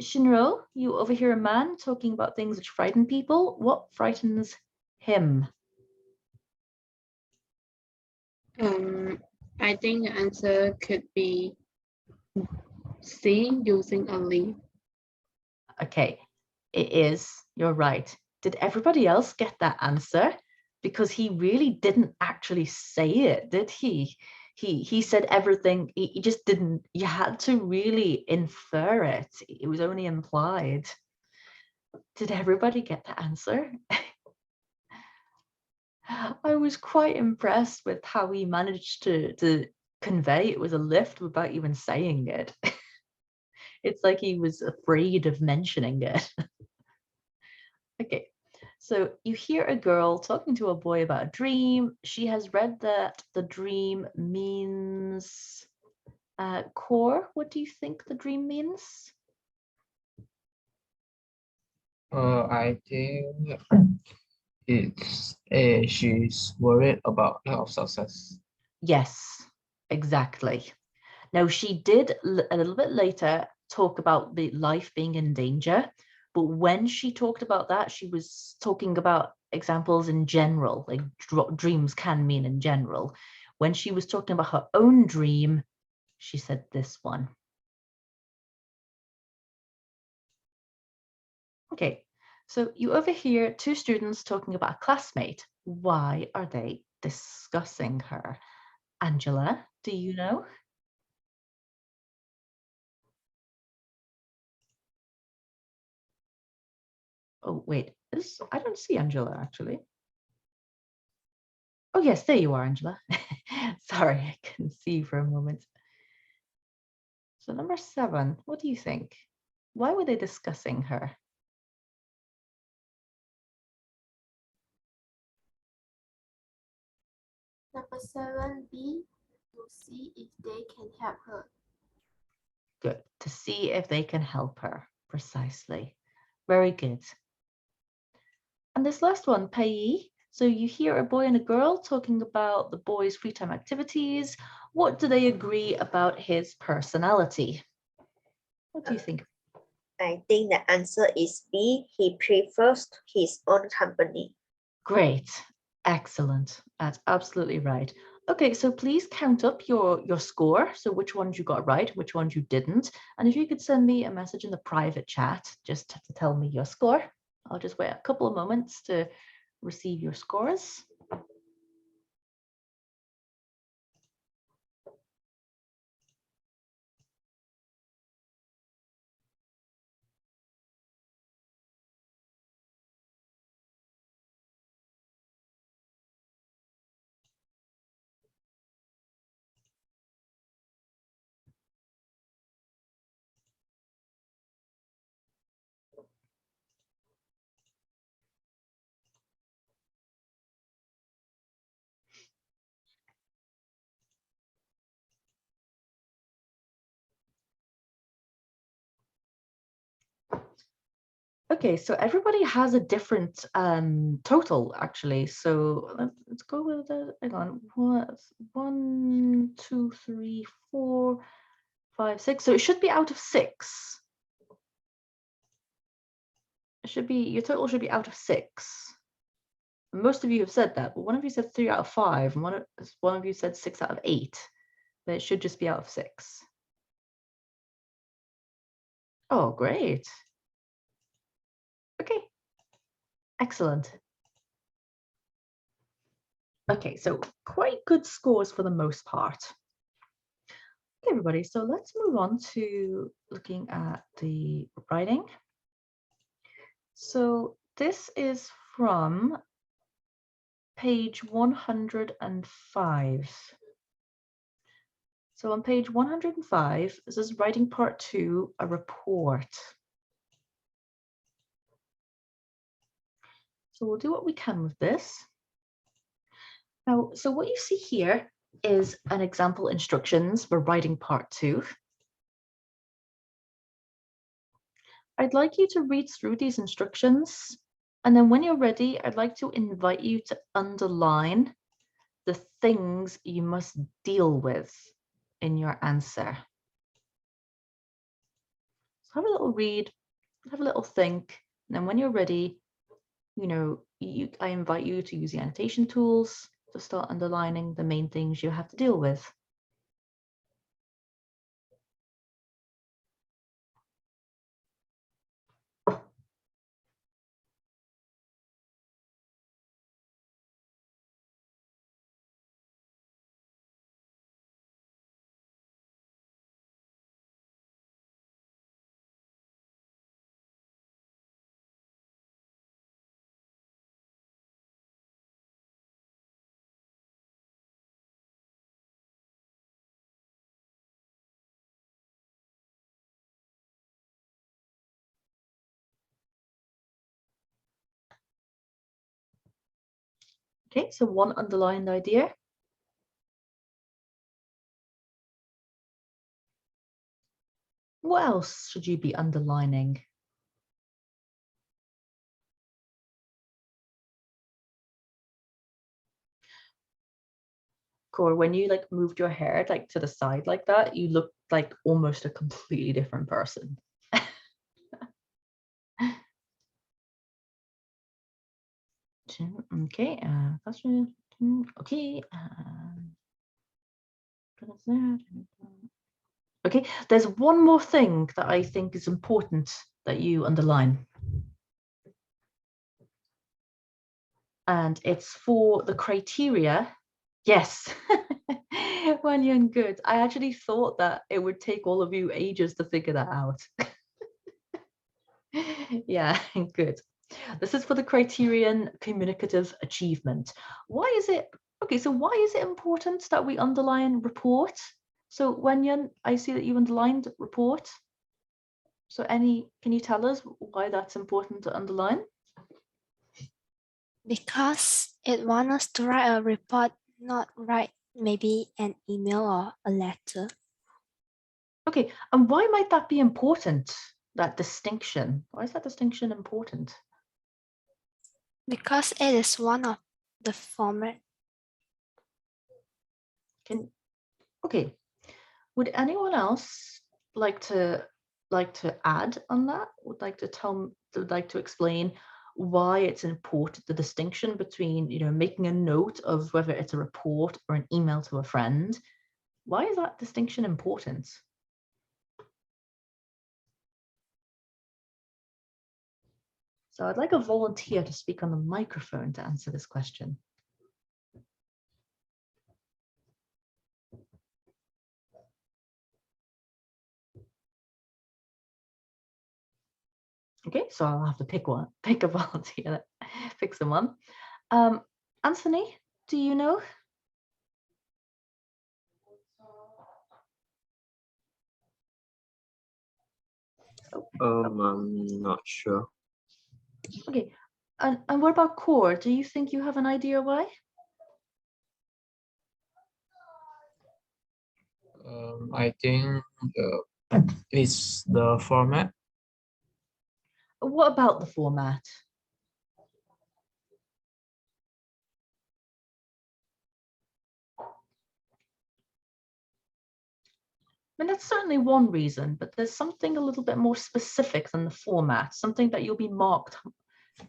Shinro, you overhear a man talking about things which frighten people. What frightens him? I think the answer could be C, using a leaf. Okay, it is. You're right. Did everybody else get that answer? Because he really didn't actually say it, did he? He said everything. He just didn't. You had to really infer it. It was only implied. Did everybody get the answer? I was quite impressed with how he managed to convey it was a lift without even saying it. It's like he was afraid of mentioning it. Okay, so you hear a girl talking to a boy about a dream. She has read that the dream means core. What do you think the dream means? I think it's she's worried about lack of success. Yes, exactly. Now, she did a little bit later talk about the life being in danger, but when she talked about that, she was talking about examples in general, like dreams can mean in general. When she was talking about her own dream, she said this one. Okay, so you overhear 2 students talking about a classmate. Why are they discussing her? Angela, do you know? Oh, wait, I don't see Angela actually. Oh, yes, there you are, Angela. Sorry, I couldn't see you for a moment. So number 7, what do you think? Why were they discussing her? Number 7B, to see if they can help her. Good, to see if they can help her, precisely. Very good. And this last one, payee. So you hear a boy and a girl talking about the boy's free time activities. What do they agree about his personality? What do you think? I think the answer is B. He prefers his own company. Great. Excellent. That's absolutely right. Okay, so please count up your score. So which ones you got right, which ones you didn't. And if you could send me a message in the private chat just to tell me your score. I'll just wait a couple of moments to receive your scores. Okay, so everybody has a different total actually. So let's go with the, hang on, 1, 2, 3, 4, 5, 6. So it should be out of 6. It should be, your total should be out of 6. Most of you have said that, but one of you said 3 out of 5, and one of you said 6 out of 8. But it should just be out of 6. Oh, great. Okay, excellent. Okay, so quite good scores for the most part. Okay, everybody, so let's move on to looking at the writing. So this is from page 105. So on page 105, this is writing part 2, a report. So we'll do what we can with this. Now, so what you see here is an example instructions for writing part 2. I'd like you to read through these instructions, and then when you're ready, I'd like to invite you to underline the things you must deal with in your answer. So have a little read, have a little think, and then when you're ready, I invite you to use the annotation tools to start underlining the main things you have to deal with. Okay, so one underlined idea. What else should you be underlining? Or when you moved your hair to the side like that, you look like almost a completely different person. Okay, okay. Okay, there's one more thing that I think is important that you underline. And it's for the criteria. Yes, Wanyan, good. I actually thought that it would take all of you ages to figure that out. Yeah, good. This is for the criterion communicative achievement. Why is it, okay, so why is it important that we underline report? So Wanyan, I see that you underlined report. So can you tell us why that's important to underline? Because it wants us to write a report, not write maybe an email or a letter. Okay, and why might that be important, that distinction? Why is that distinction important? Because it is one of the format. Okay, would anyone else like to add on that? Would like to explain why it's important, the distinction between making a note of whether it's a report or an email to a friend? Why is that distinction important? So I'd like a volunteer to speak on the microphone to answer this question. Okay, so I'll have to pick a volunteer, pick someone. Anthony, do you know? I'm not sure. Okay, and what about Core? Do you think you have an idea why? I think it's the format. What about the format? I mean, that's certainly one reason, but there's something a little bit more specific than the format, something that you'll be marked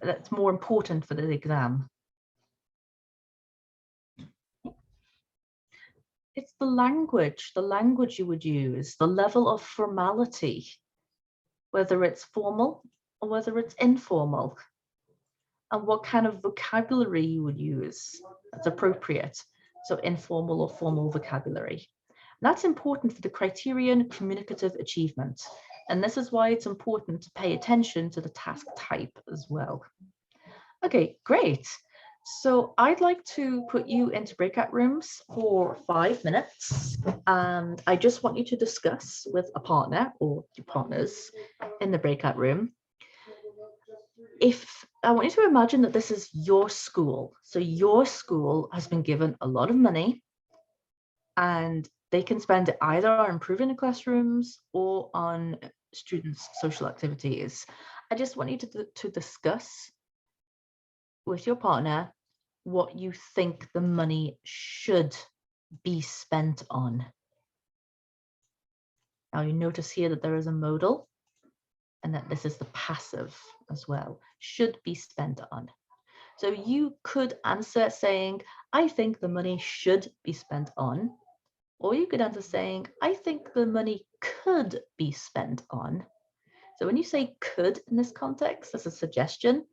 that's more important for the exam. It's the language you would use, the level of formality, whether it's formal or whether it's informal, and what kind of vocabulary you would use that's appropriate. So informal or formal vocabulary. That's important for the criterion communicative achievement. And this is why it's important to pay attention to the task type as well. Okay, great. So I'd like to put you into breakout rooms for 5 minutes, and I just want you to discuss with a partner or your partners in the breakout room. If I want you to imagine that this is your school, so your school has been given a lot of money, and they can spend it either on improving the classrooms or on students' social activities. I just want you to discuss with your partner what you think the money should be spent on. Now you notice here that there is a modal and that this is the passive as well, should be spent on. So you could answer saying, I think the money should be spent on, or you could answer saying, I think the money could be spent on. So when you say could in this context, as a suggestion,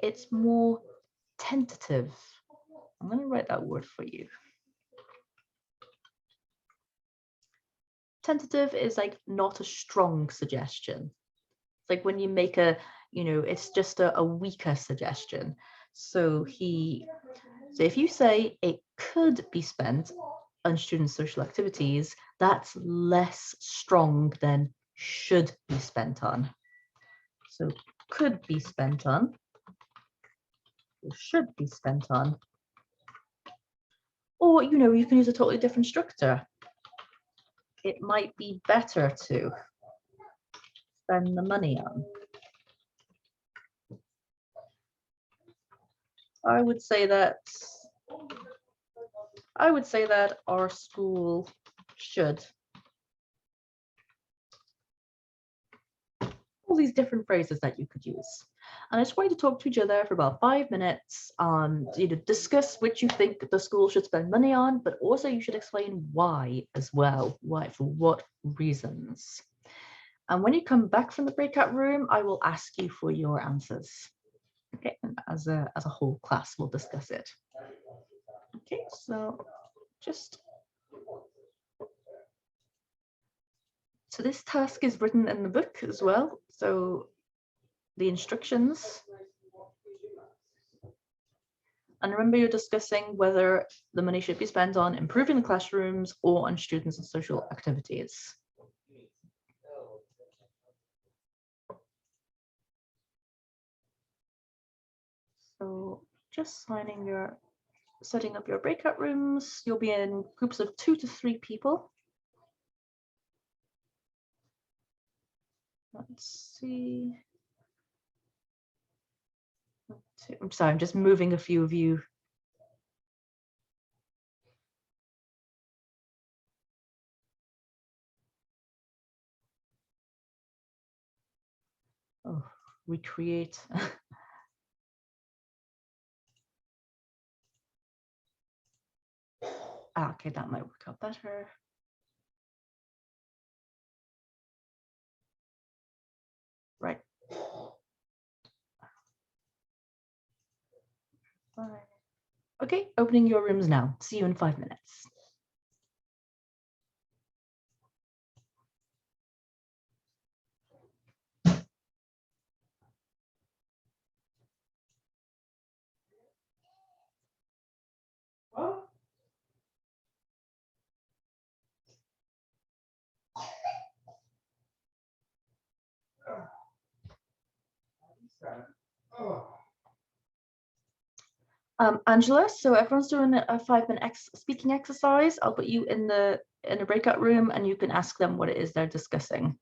it's more tentative. I'm going to write that word for you. Tentative is like not a strong suggestion. It's like when you make a, it's just a weaker suggestion. So if you say it could be spent on student social activities, that's less strong than should be spent on. So could be spent on, or should be spent on. Or, you can use a totally different structure. It might be better to spend the money on. I would say that our school should. All these different phrases that you could use. And I just want you to talk to each other for about 5 minutes, discuss which you think the school should spend money on, but also you should explain why as well, why, for what reasons. And when you come back from the breakout room, I will ask you for your answers. Okay, and as a whole class, we'll discuss it. Okay, so so this task is written in the book as well. So the instructions. And remember, you're discussing whether the money should be spent on improving the classrooms or on students and social activities. So just setting up your breakout rooms. You'll be in groups of 2 to 3 people. Let's see. I'm sorry, I'm just moving a few of you. Oh, recreate. Okay, that might work out better. Right. Fine. Okay, opening your rooms now. See you in 5 minutes. Angela, so everyone's doing a 5-minute speaking exercise. I'll put you in a breakout room and you can ask them what it is they're discussing.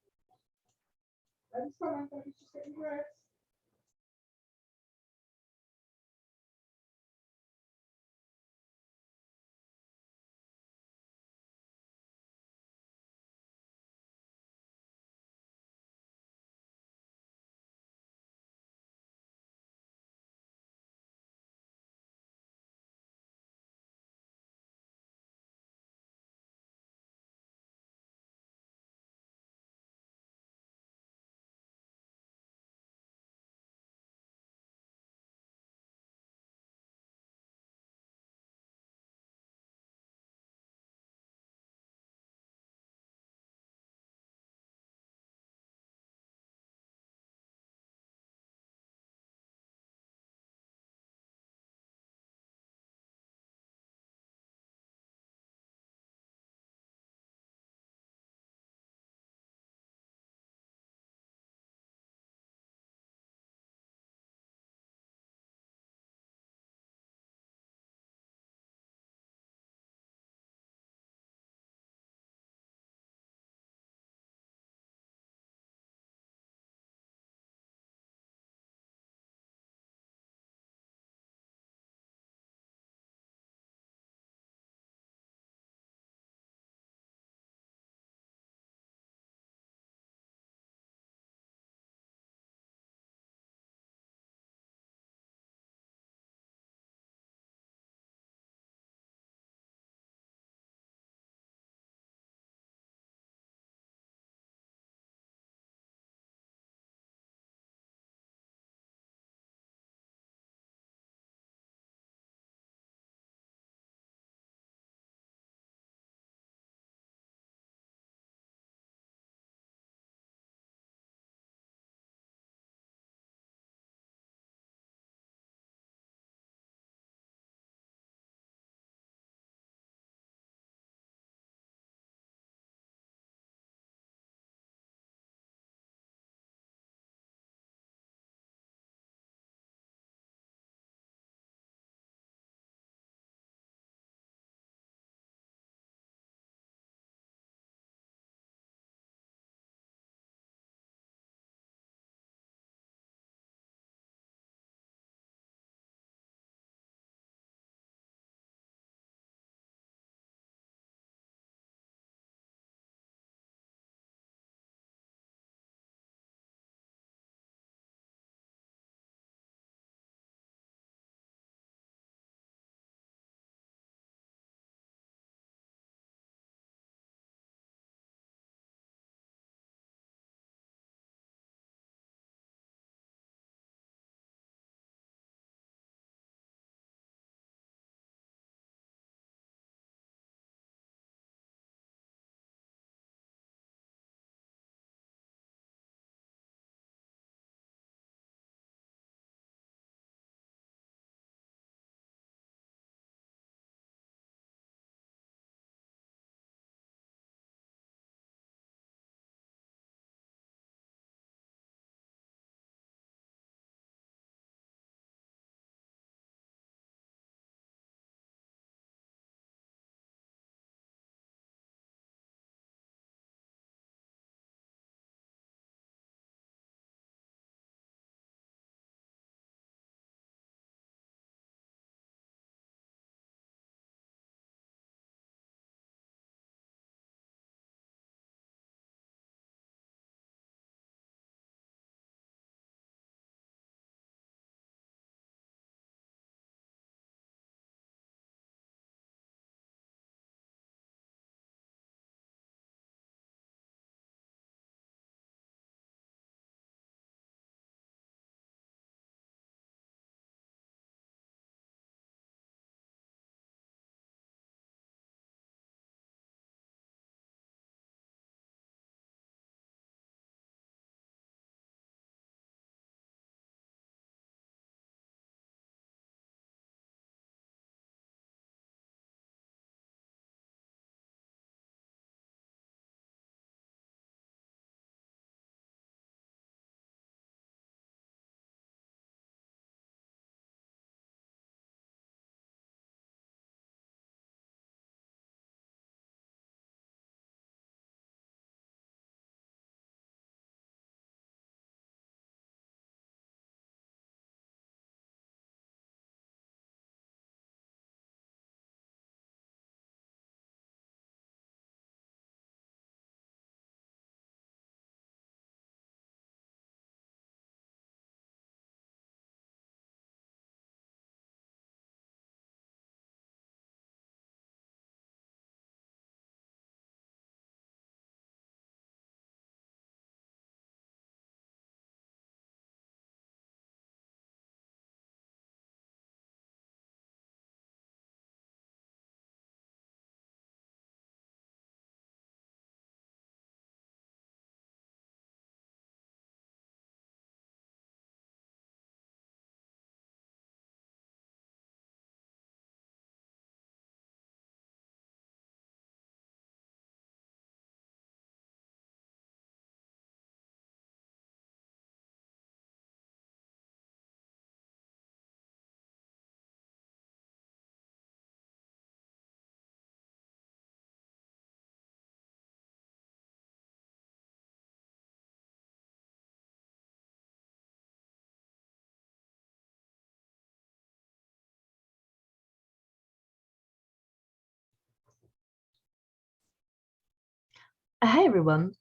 Hi everyone.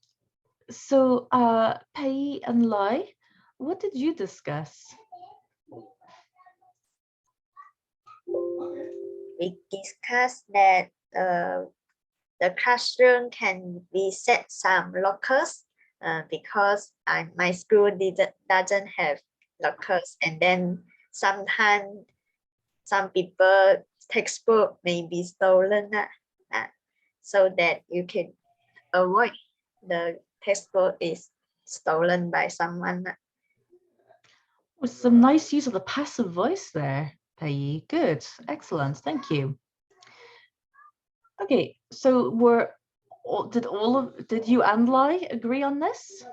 So, Pei and Lai, what did you discuss? We discussed that the classroom can be set some lockers because my school doesn't have lockers, and then sometimes some people textbook may be stolen, so that you can avoid the textbook is stolen by someone. With some nice use of the passive voice there, Pei. Good, excellent, thank you. Okay, so did you and Lai agree on this?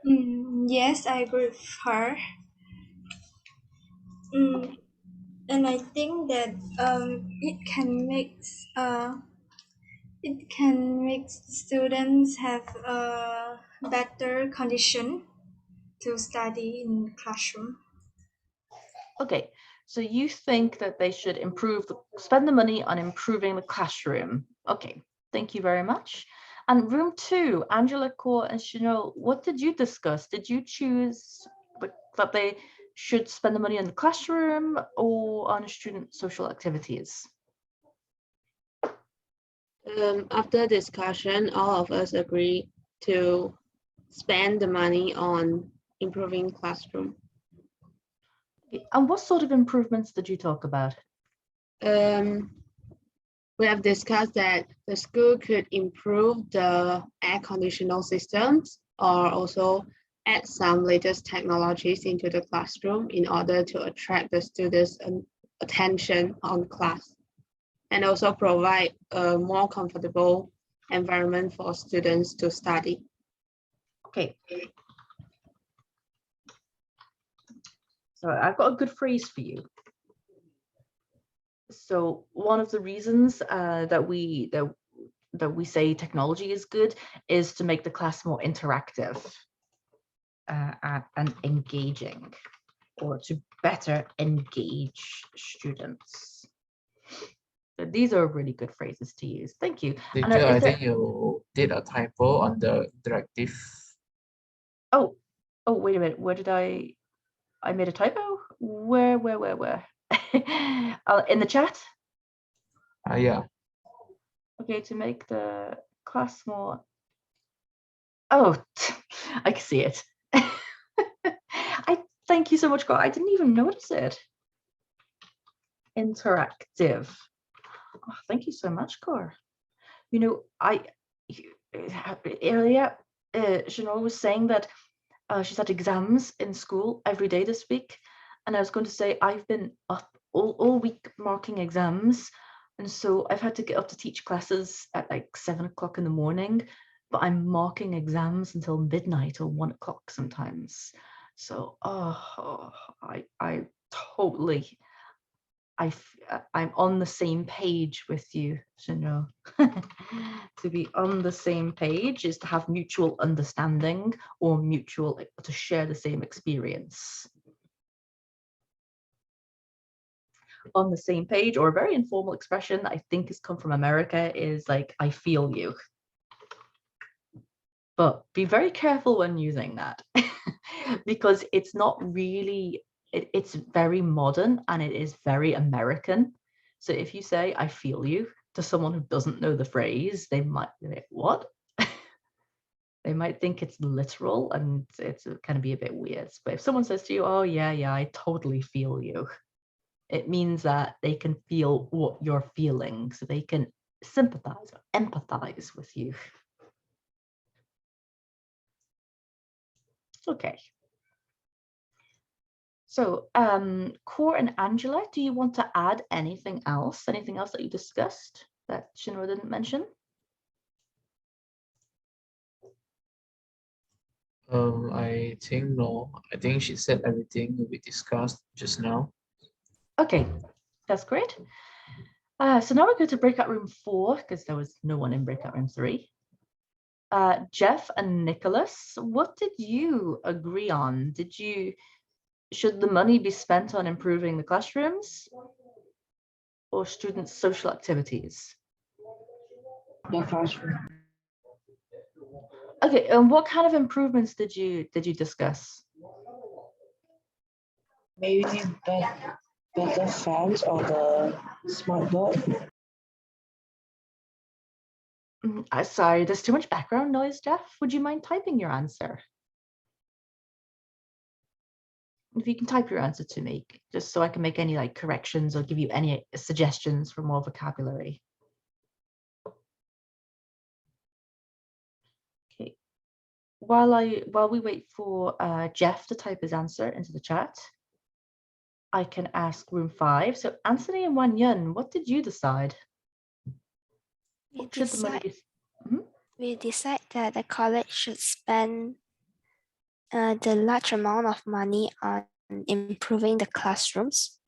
Yes, I agree with her. And I think that it can make students have a better condition to study in classroom. Okay, so you think that they should spend the money on improving the classroom. Okay, thank you very much. And room 2, Angela, Core, and Chanel, what did you discuss? Did you choose that they should spend the money on the classroom or on student social activities? After discussion, all of us agree to spend the money on improving classroom. And what sort of improvements did you talk about? We have discussed that the school could improve the air conditioning systems or also add some latest technologies into the classroom in order to attract the students' attention on class, and also provide a more comfortable environment for students to study. Okay. So I've got a good phrase for you. So one of the reasons that we say technology is good is to make the class more interactive and engaging, or to better engage students. So these are really good phrases to use. Thank you. Teacher, I think you did a typo on the interactive. Oh, wait a minute. Where did I made a typo? Where? In the chat? Yeah. Okay, to make the class more. Oh, I can see it. I thank you so much, God. I didn't even notice it. Interactive. Oh, thank you so much, Cor. You know, earlier, Janelle was saying that she's had exams in school every day this week, and I was going to say I've been up all week marking exams, and so I've had to get up to teach classes at like 7 o'clock in the morning, but I'm marking exams until midnight or 1 o'clock sometimes. So I totally I'm on the same page with you, Shinro. To be on the same page is to have mutual understanding or to share the same experience. On the same page, or a very informal expression that I think has come from America, is like, I feel you. But be very careful when using that because it's not really, it's very modern and it is very American. So if you say, I feel you, to someone who doesn't know the phrase, they might be like, what? They might think it's literal and it's kind of be a bit weird. But if someone says to you, oh yeah, I totally feel you, it means that they can feel what you're feeling, so they can sympathize or empathize with you. Okay. So, Core and Angela, do you want to add anything else? Anything else that you discussed that Shinra didn't mention? I think no. I think she said everything we discussed just now. Okay, that's great. So now we're going to breakout room 4 because there was no one in breakout room 3. Jeff and Nicholas, what did you agree on? Should the money be spent on improving the classrooms or students' social activities? The classroom. Okay, and what kind of improvements did you discuss? Maybe better fonts or the smart board. Sorry, there's too much background noise, Jeff. Would you mind typing your answer? If you can type your answer to me, just so I can make any like corrections or give you any suggestions for more vocabulary. Okay. While we wait for Jeff to type his answer into the chat, I can ask room 5. So Anthony and Wan Yun, what did you decide? We Should the money be? We decide that the college should spend the large amount of money on improving the classrooms.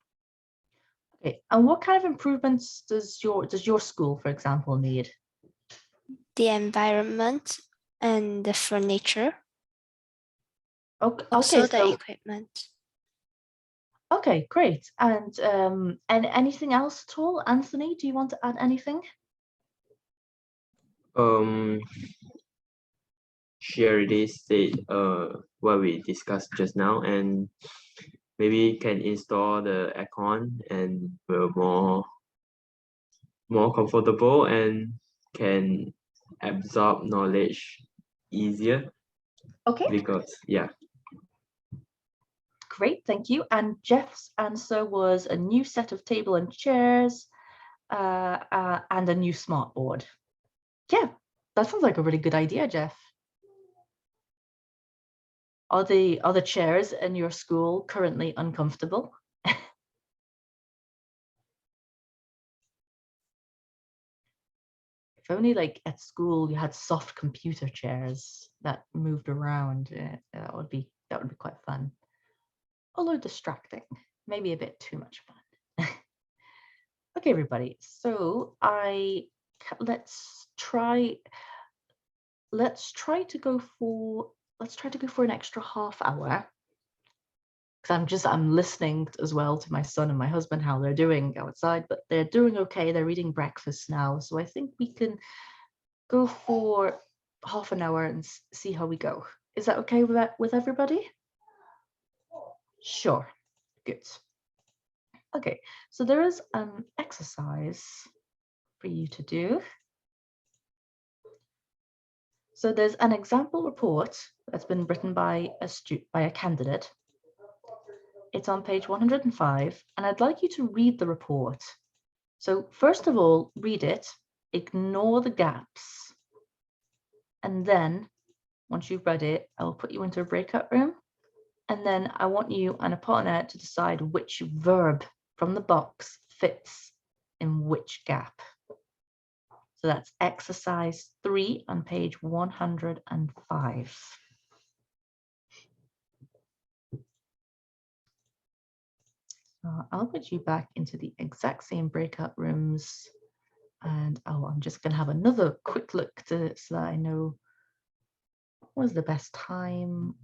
Okay, and what kind of improvements does your school, for example, need? The environment and the furniture. Okay, also okay, the equipment. Okay, great. And anything else at all? Anthony, do you want to add anything? She already said what we discussed just now, and maybe can install the aircon and we're more comfortable and can absorb knowledge easier. Okay. Because yeah. Great, thank you. And Jeff's answer was a new set of table and chairs and a new smart board. Yeah, that sounds like a really good idea, Jeff. Are the chairs in your school currently uncomfortable? If only like at school you had soft computer chairs that moved around, that would be quite fun. Although distracting, maybe a bit too much fun. Okay, everybody. So let's try to go for an extra half hour. Because I'm listening as well to my son and my husband how they're doing outside, but they're doing okay. They're eating breakfast now, so I think we can go for half an hour and see how we go. Is that okay with everybody? Sure. Good. Okay, so there is an exercise for you to do. So there's an example report that's been written by a candidate. It's on page 105, and I'd like you to read the report. So first of all, read it, ignore the gaps, and then once you've read it, I will put you into a breakout room, and then I want you and a partner to decide which verb from the box fits in which gap. So that's exercise 3 on page 105. I'll put you back into the exact same breakout rooms, and I'm just going to have another quick look so that I know what was the best time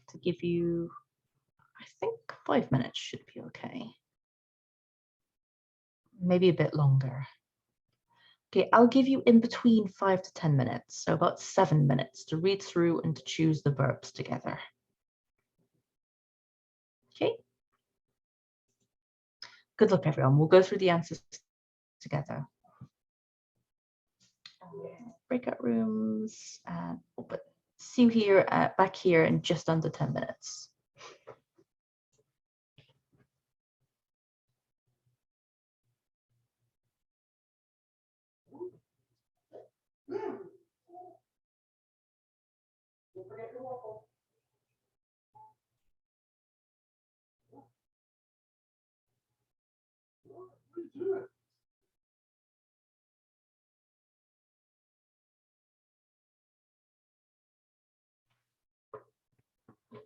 to give you. I think 5 minutes should be okay. Maybe a bit longer. Okay, I'll give you in between 5 to 10 minutes, so about 7 minutes to read through and to choose the verbs together. Okay. Good luck, everyone. We'll go through the answers together. Breakout rooms and open. See you here back here in just under 10 minutes.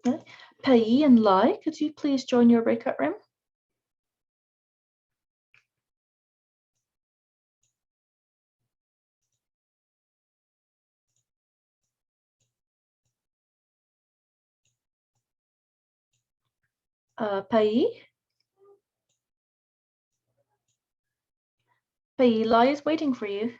Okay. Pei and Lai, could you please join your breakout room? Pei? Pei, Lai is waiting for you.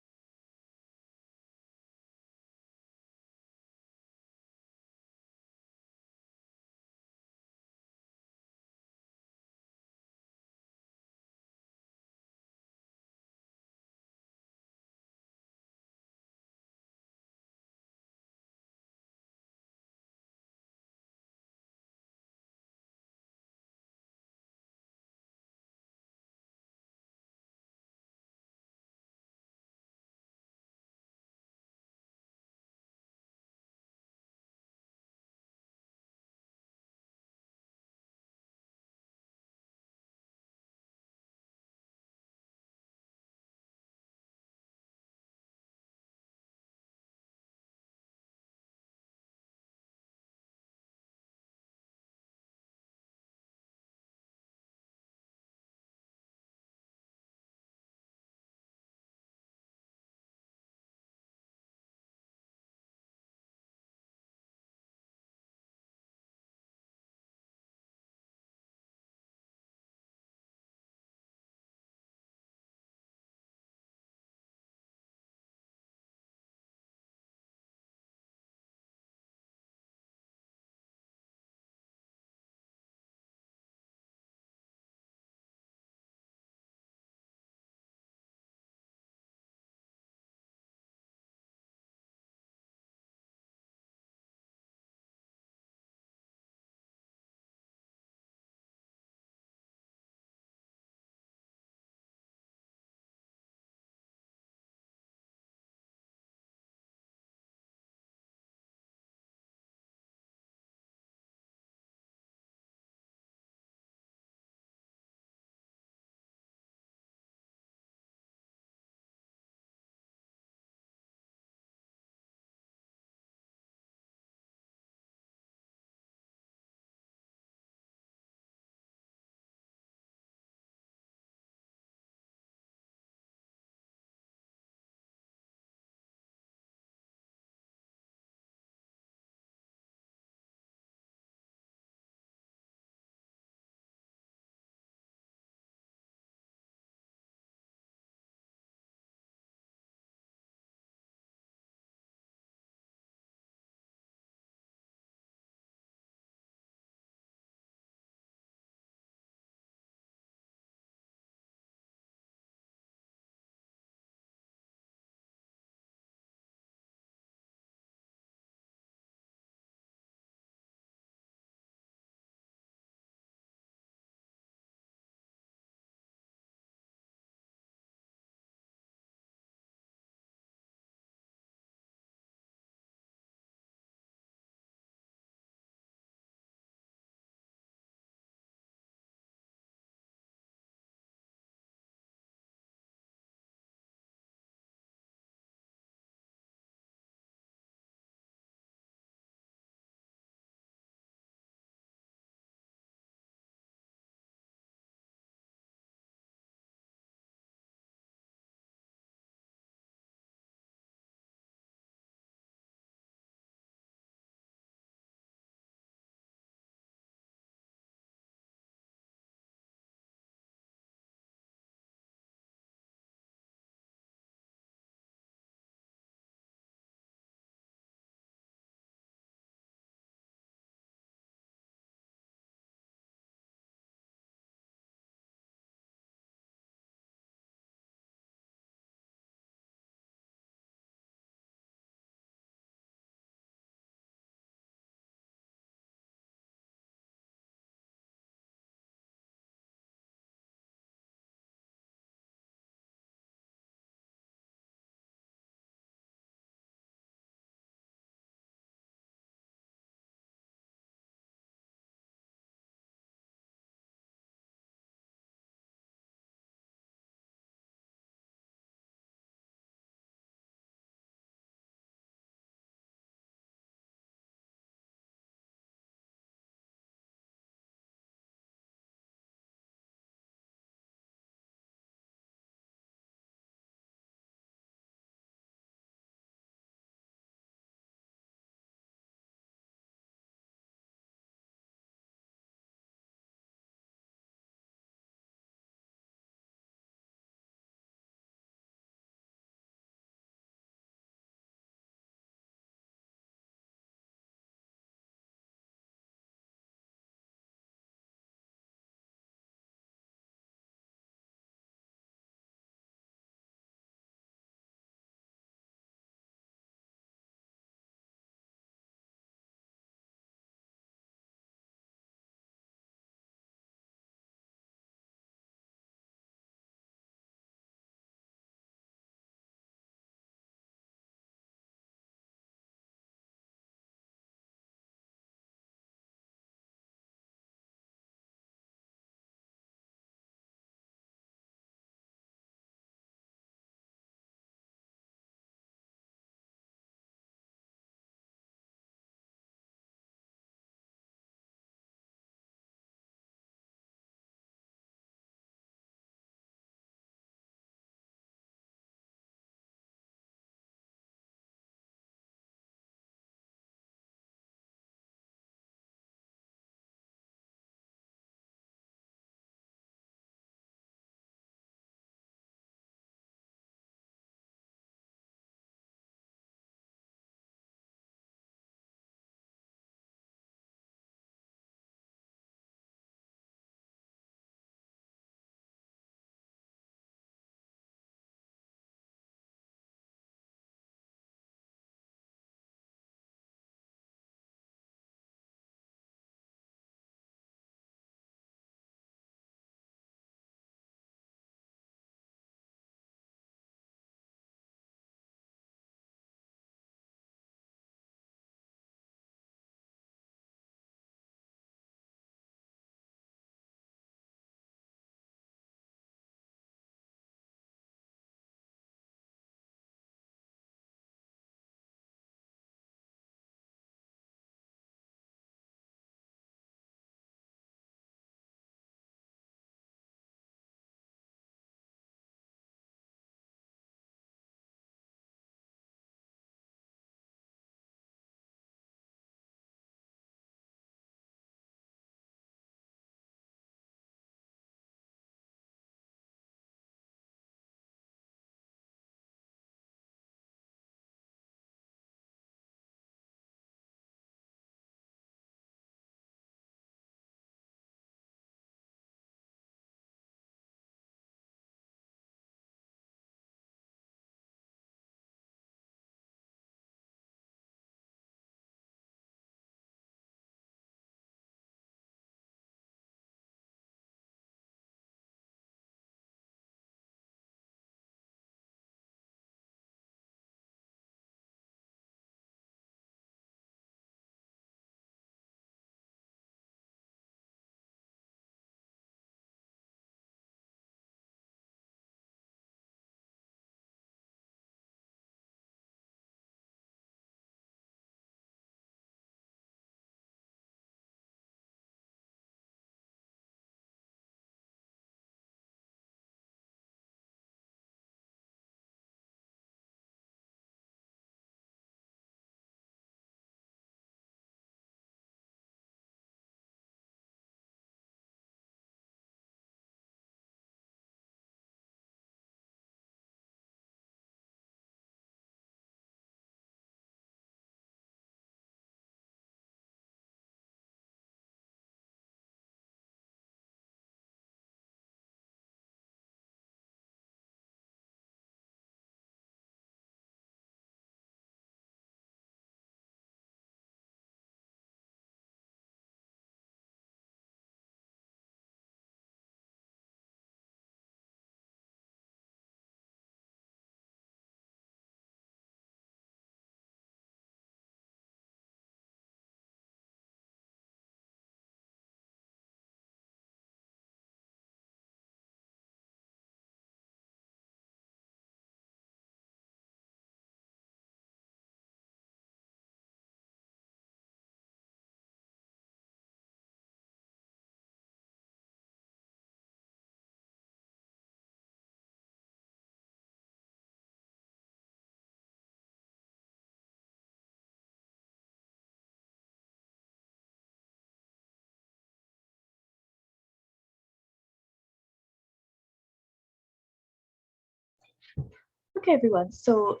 Okay, everyone. So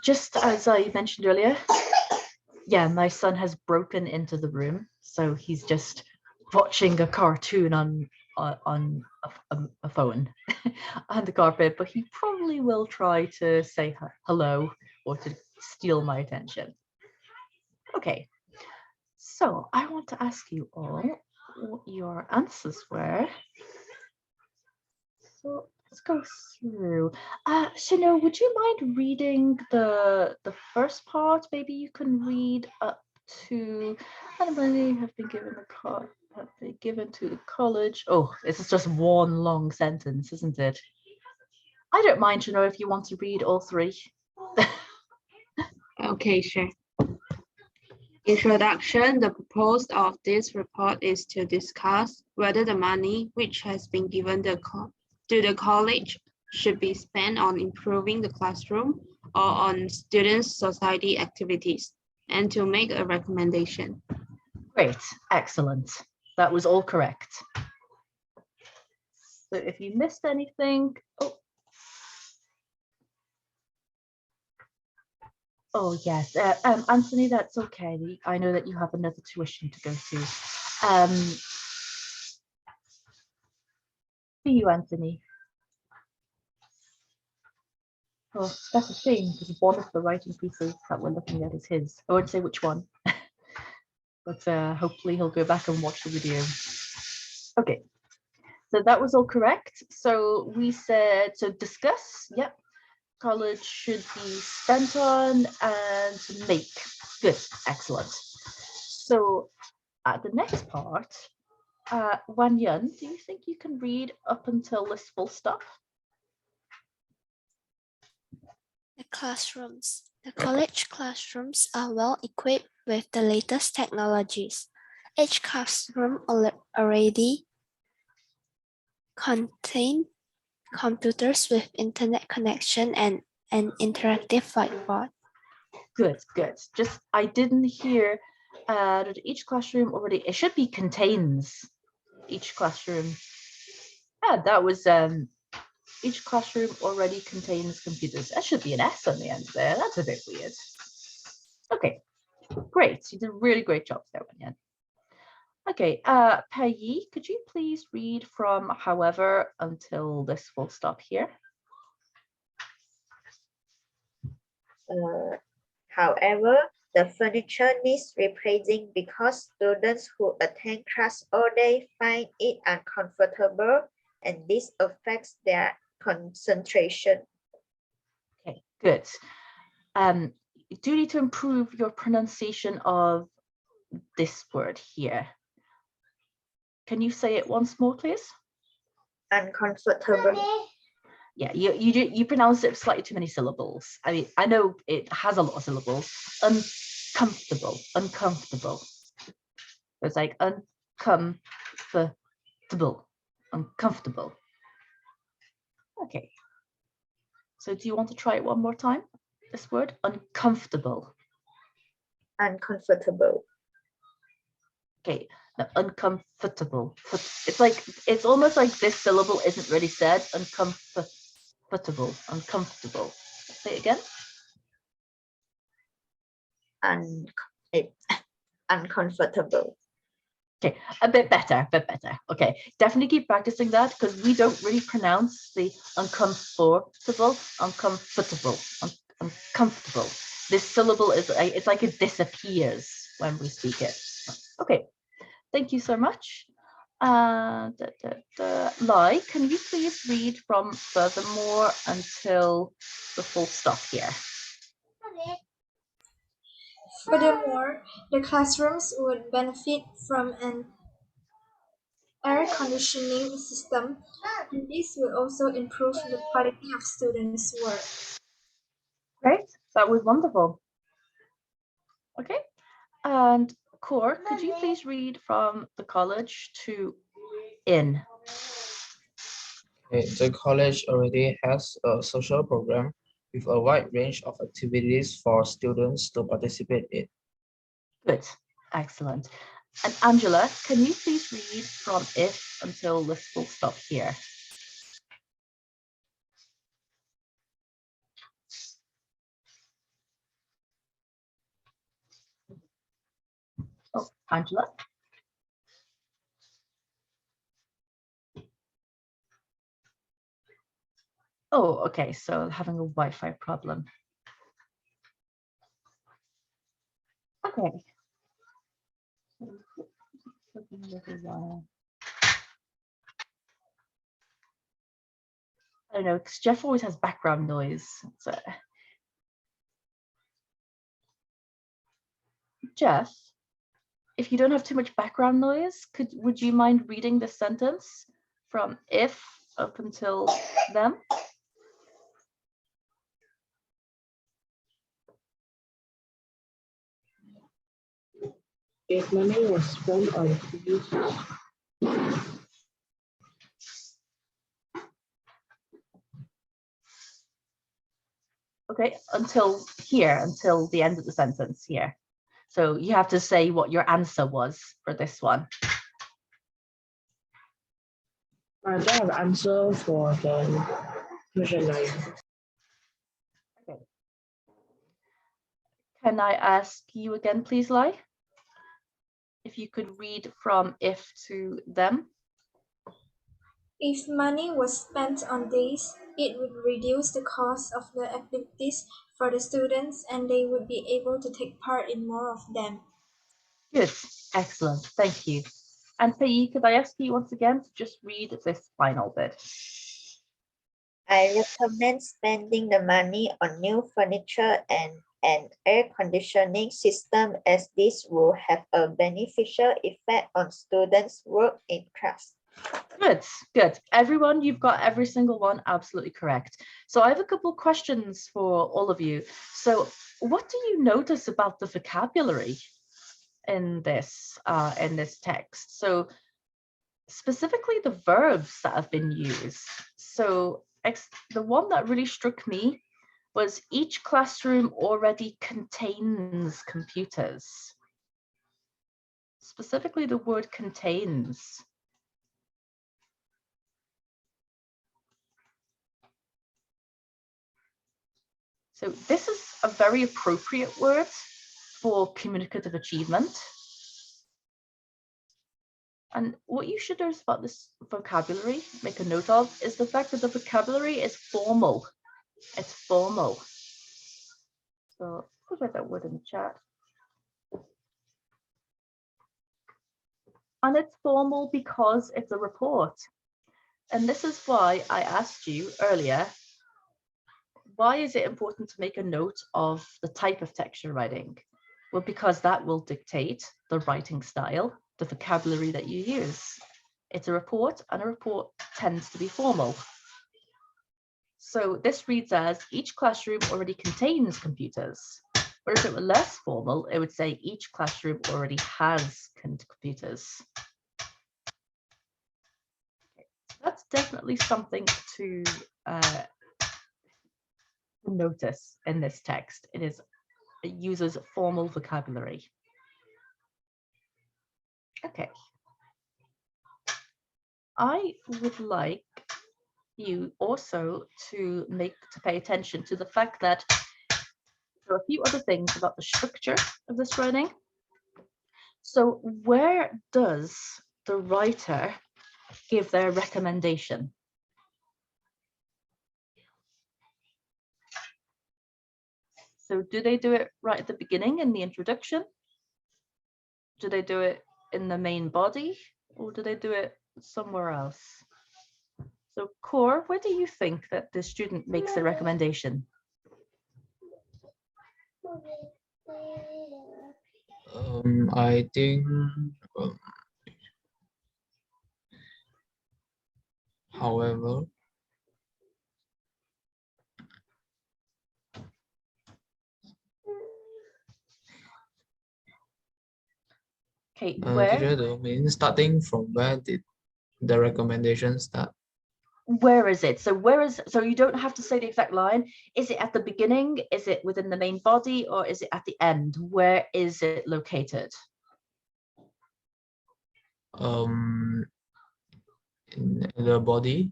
just as I mentioned earlier, yeah, my son has broken into the room. So he's just watching a cartoon on a phone on the carpet, but he probably will try to say hello or to steal my attention. Okay, so I want to ask you all what your answers were. So let's go through. Shino, would you mind reading the first part? Maybe you can read up to anybody have been given the card have been given to the college. Oh, this is just one long sentence, isn't it? I don't mind, Shino, if you want to read all three. Okay, sure. Introduction. The purpose of this report is to discuss whether the money which has been given to the college should be spent on improving the classroom or on students' society activities, and to make a recommendation. Great, excellent. That was all correct. So if you missed anything, oh yes, Anthony, that's okay. I know that you have another tuition to go to. For you, Anthony. Oh, that's a shame because one of the writing pieces that we're looking at is his. I won't say which one, but hopefully he'll go back and watch the video. Okay, so that was all correct. So we said, so discuss, yep. College should be spent on and make. Good, excellent. So at the next part, Wan Yun, do you think you can read up until this full stop? The classrooms. The college classrooms are well equipped with the latest technologies. Each classroom already contains computers with internet connection and an interactive whiteboard. Good, good. Just, I didn't hear that each classroom already, it should be contains each classroom. Yeah, that was, each classroom already contains computers. That should be an S on the end there. That's a bit weird. Okay, great. You did a really great job there, Wanyan. Okay, Pei Yi, could you please read from however until this full stop here? However, the furniture needs replacing because students who attend class all day find it uncomfortable, and this affects their concentration. Okay, good. You do need to improve your pronunciation of this word here. Can you say it once more, please? Uncomfortable. Yeah, you pronounce it slightly too many syllables. I mean, I know it has a lot of syllables. Uncomfortable, uncomfortable. It's like uncomfortable, uncomfortable. Okay. So do you want to try it one more time? This word, uncomfortable. Uncomfortable. Okay, now, uncomfortable. It's like, it's almost like this syllable isn't really said. Uncomfortable, uncomfortable. Say it again. Uncomfortable. Okay, a bit better, Okay, definitely keep practicing that because we don't really pronounce the uncomfortable. This syllable is, it's like it disappears when we speak it. Okay, thank you so much. Lai, can you please read from furthermore until the full stop here? Furthermore, the classrooms would benefit from an air conditioning system, and this will also improve the quality of students' work. Great, that was wonderful. Okay, and Core, could you please read from the college to in? Okay, the college already has a social program with a wide range of activities for students to participate in. Good, excellent. And Angela, can you please read from if until this full stop here? Oh, Angela. Oh, okay, so having a Wi-Fi problem. Okay. I don't know, because Jeff always has background noise. So. Jeff, if you don't have too much background noise, would you mind reading this sentence from if up until them? If money was spent on fees, Okay, until here, until the end of the sentence here. So you have to say what your answer was for this one. I don't have answer for the question 9. Okay. Can I ask you again, please, Lai? If you could read from if to them. If money was spent on these, it would reduce the cost of the activities for the students and they would be able to take part in more of them. Good, excellent, thank you. And Pei, could I ask you once again to just read this final bit? I recommend spending the money on new furniture and an air conditioning system as this will have a beneficial effect on students' work in class. Good, good. Everyone, you've got every single one absolutely correct. So I have a couple of questions for all of you. So what do you notice about the vocabulary in this text? So specifically the verbs that have been used. So the one that really struck me was each classroom already contains computers. Specifically the word contains. So this is a very appropriate word for communicative achievement. And what you should notice about this vocabulary, make a note of, is the fact that the vocabulary is formal. It's formal. So I'll write that word in the chat. And it's formal because it's a report. And this is why I asked you earlier, why is it important to make a note of the type of text you're writing? Well, because that will dictate the writing style, the vocabulary that you use. It's a report, and a report tends to be formal. So this reads as, each classroom already contains computers. But if it were less formal, it would say each classroom already has computers. That's definitely something to notice in this text. It uses formal vocabulary. Okay. I would like you also to pay attention to the fact that there are a few other things about the structure of this writing. So where does the writer give their recommendation? So do they do it right at the beginning in the introduction? Do they do it in the main body, or do they do it somewhere else? So Core, where do you think that the student makes the recommendation? I think however, Okay, where? teacher, do you mean starting from where did the recommendation start? Where is it? So so you don't have to say the exact line. Is it at the beginning? Is it within the main body, or is it at the end? Where is it located? In the body.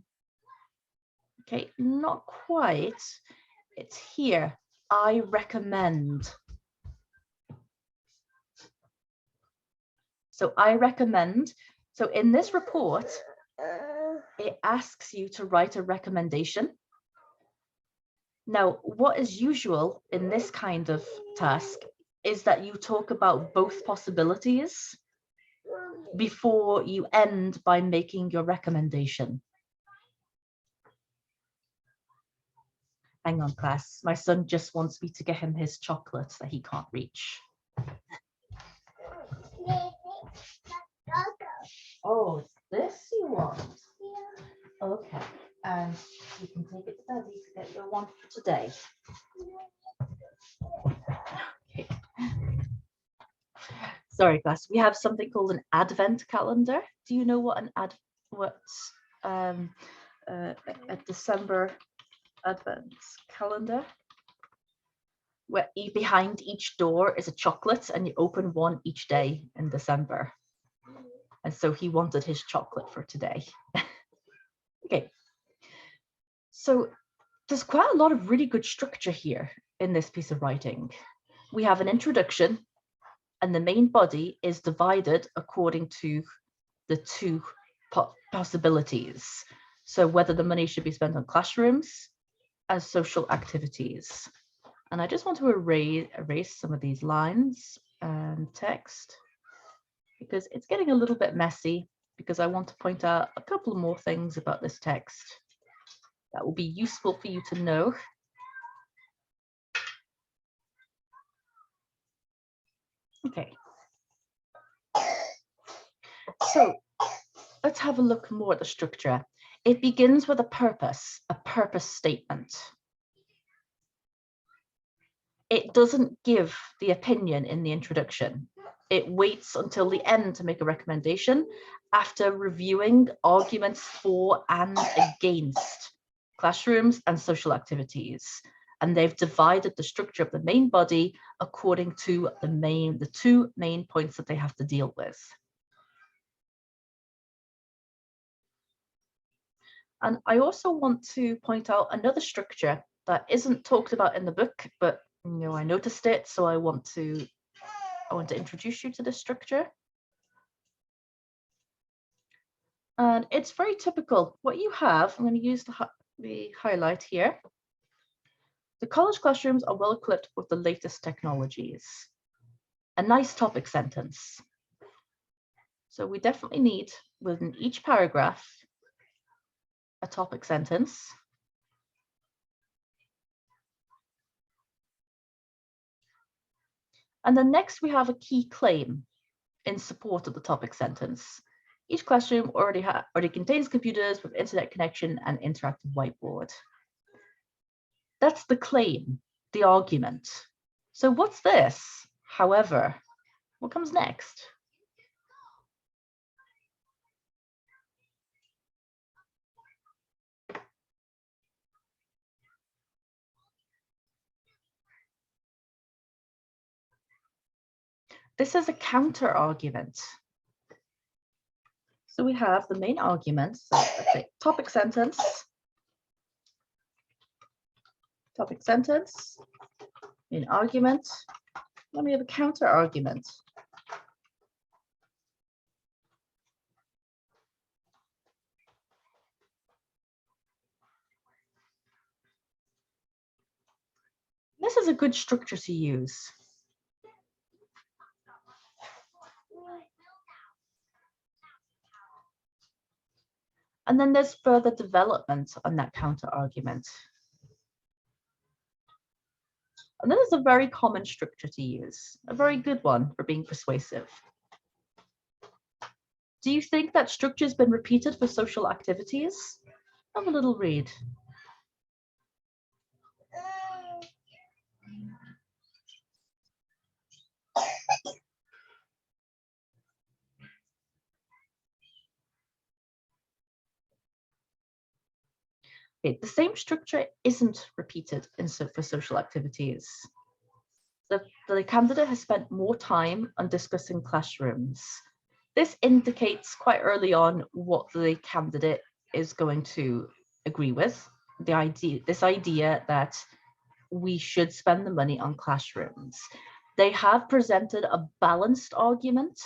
Okay, not quite. It's here. I recommend. So I recommend, so in this report, it asks you to write a recommendation. Now, what is usual in this kind of task is that you talk about both possibilities before you end by making your recommendation. Hang on, class. My son just wants me to get him his chocolate that he can't reach. Oh, it's this you want? Yeah. Okay, and you can take it to Daddy to get your one for today. Okay. Sorry, class. We have something called an advent calendar. Do you know what an a December advent calendar? Where behind each door is a chocolate, and you open one each day in December. And so he wanted his chocolate for today. Okay. So there's quite a lot of really good structure here in this piece of writing. We have an introduction, and the main body is divided according to the two possibilities. So whether the money should be spent on classrooms as social activities. And I just want to erase some of these lines and text because it's getting a little bit messy, because I want to point out a couple more things about this text that will be useful for you to know. Okay. So let's have a look more at the structure. It begins with a purpose statement. It doesn't give the opinion in the introduction. It waits until the end to make a recommendation after reviewing arguments for and against classrooms and social activities. And they've divided the structure of the main body according to the two main points that they have to deal with. And I also want to point out another structure that isn't talked about in the book, but I noticed it, so I want to introduce you to this structure. And it's very typical. What you have, I'm going to use the highlight here. The college classrooms are well equipped with the latest technologies. A nice topic sentence. So we definitely need, within each paragraph, a topic sentence. And then next we have a key claim in support of the topic sentence. Each classroom already contains computers with internet connection and interactive whiteboard. That's the claim, the argument. So what's this? However, what comes next? This is a counter argument. So we have the main argument, so let's say topic sentence, main argument, then we have a counter argument. This is a good structure to use. And then there's further development on that counter argument. And this is a very common structure to use, a very good one for being persuasive. Do you think that structure has been repeated for social activities? Have a little read. Okay, the same structure isn't repeated for social activities. The candidate has spent more time on discussing classrooms. This indicates quite early on what the candidate is going to agree with. This idea that we should spend the money on classrooms. They have presented a balanced argument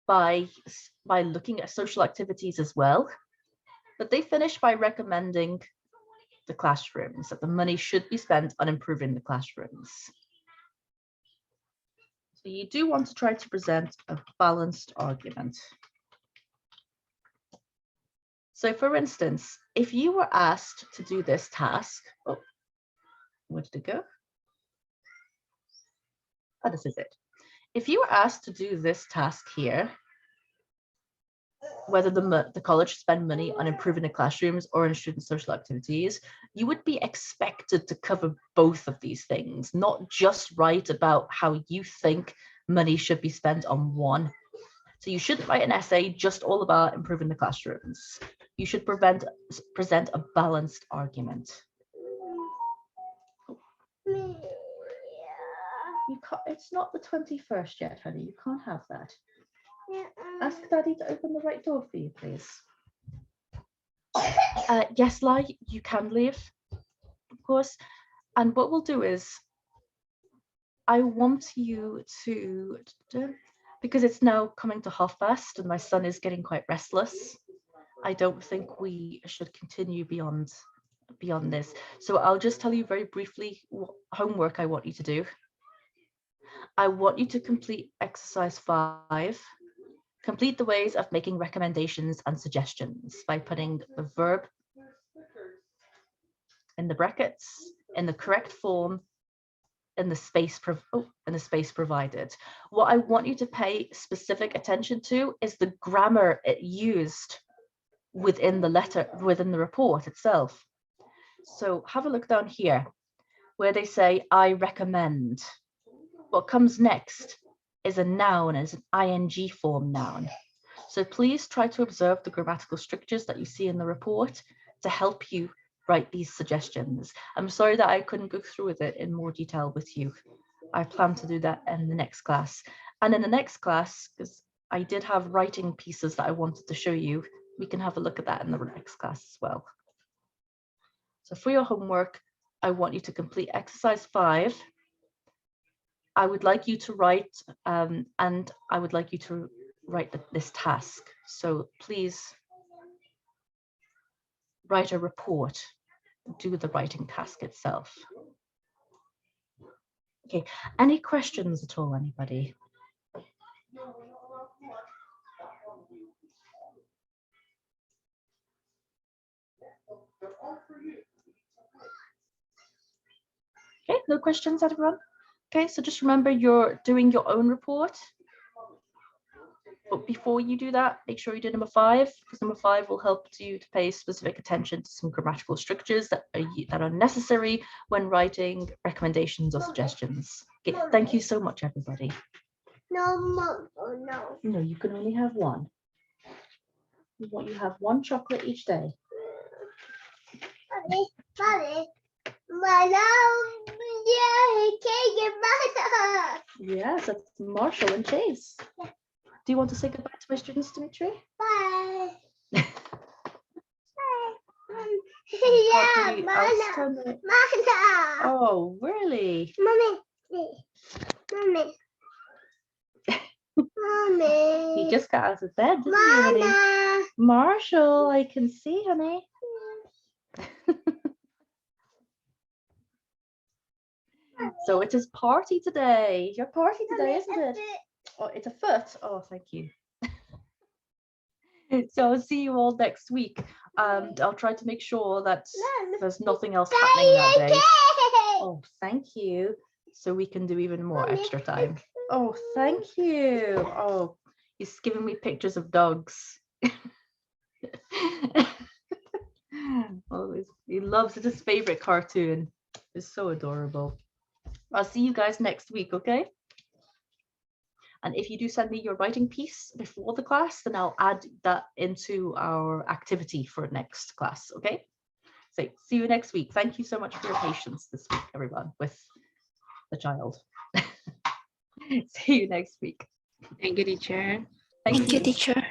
by looking at social activities as well. But they finish by recommending the classrooms, that the money should be spent on improving the classrooms. So you do want to try to present a balanced argument. So for instance, if you were asked to do this task, oh, where did it go? Oh, this is it. If you were asked to do this task here, whether the college spend money on improving the classrooms or on student social activities, you would be expected to cover both of these things, not just write about how you think money should be spent on one. So you shouldn't write an essay just all about improving the classrooms. You should present a balanced argument. You can't, it's not the 21st yet, honey. You can't have that. Ask Daddy to open the right door for you, please. Yes, Lai, you can leave, of course. And what we'll do is, I want you to, because it's now coming to 1:30 and my son is getting quite restless, I don't think we should continue beyond this. So I'll just tell you very briefly what homework I want you to do. I want you to complete exercise 5. Complete the ways of making recommendations and suggestions by putting the verb in the brackets, in the correct form, in the space provided. What I want you to pay specific attention to is the grammar it used within the report itself. So have a look down here where they say, I recommend. What comes next is a noun, is an ing form noun. So please try to observe the grammatical strictures that you see in the report to help you write these suggestions. I'm sorry that I couldn't go through with it in more detail with you. I plan to do that in the next class. And in the next class, because I did have writing pieces that I wanted to show you, we can have a look at that in the next class as well. So for your homework, I want you to complete exercise 5. I would like you to write, and I would like you to write this task. So please write a report, do the writing task itself. Okay, any questions at all, anybody? Okay, no questions, everyone? Okay, so just remember you're doing your own report. But before you do that, make sure you do number 5, because number 5 will help you to pay specific attention to some grammatical strictures that are necessary when writing recommendations or suggestions. Okay, thank you so much, everybody. No, Mom, oh, no. No, you can only have one. We want you to have 1 chocolate each day. Mommy, yeah, cake and butter. Yes, that's Marshall and Chase. Yeah. Do you want to say goodbye to my students, Dimitri? Bye. Yeah, Mana. Oh, really? Mommy. Mommy. He just got out of bed, didn't he, honey? Marshall, I can see, honey. So it is party today. Your party today, isn't it? Oh, it's a foot. Oh, thank you. So I'll see you all next week. I'll try to make sure that there's nothing else happening that day. Oh, thank you. So we can do even more extra time. Oh, thank you. Oh, he's giving me pictures of dogs. Oh, he loves it. His favorite cartoon. It's so adorable. I'll see you guys next week, okay? And if you do send me your writing piece before the class, then I'll add that into our activity for next class, okay? So see you next week. Thank you so much for your patience this week, everyone, with the child. See you next week. Thank you, teacher. Thank you, teacher.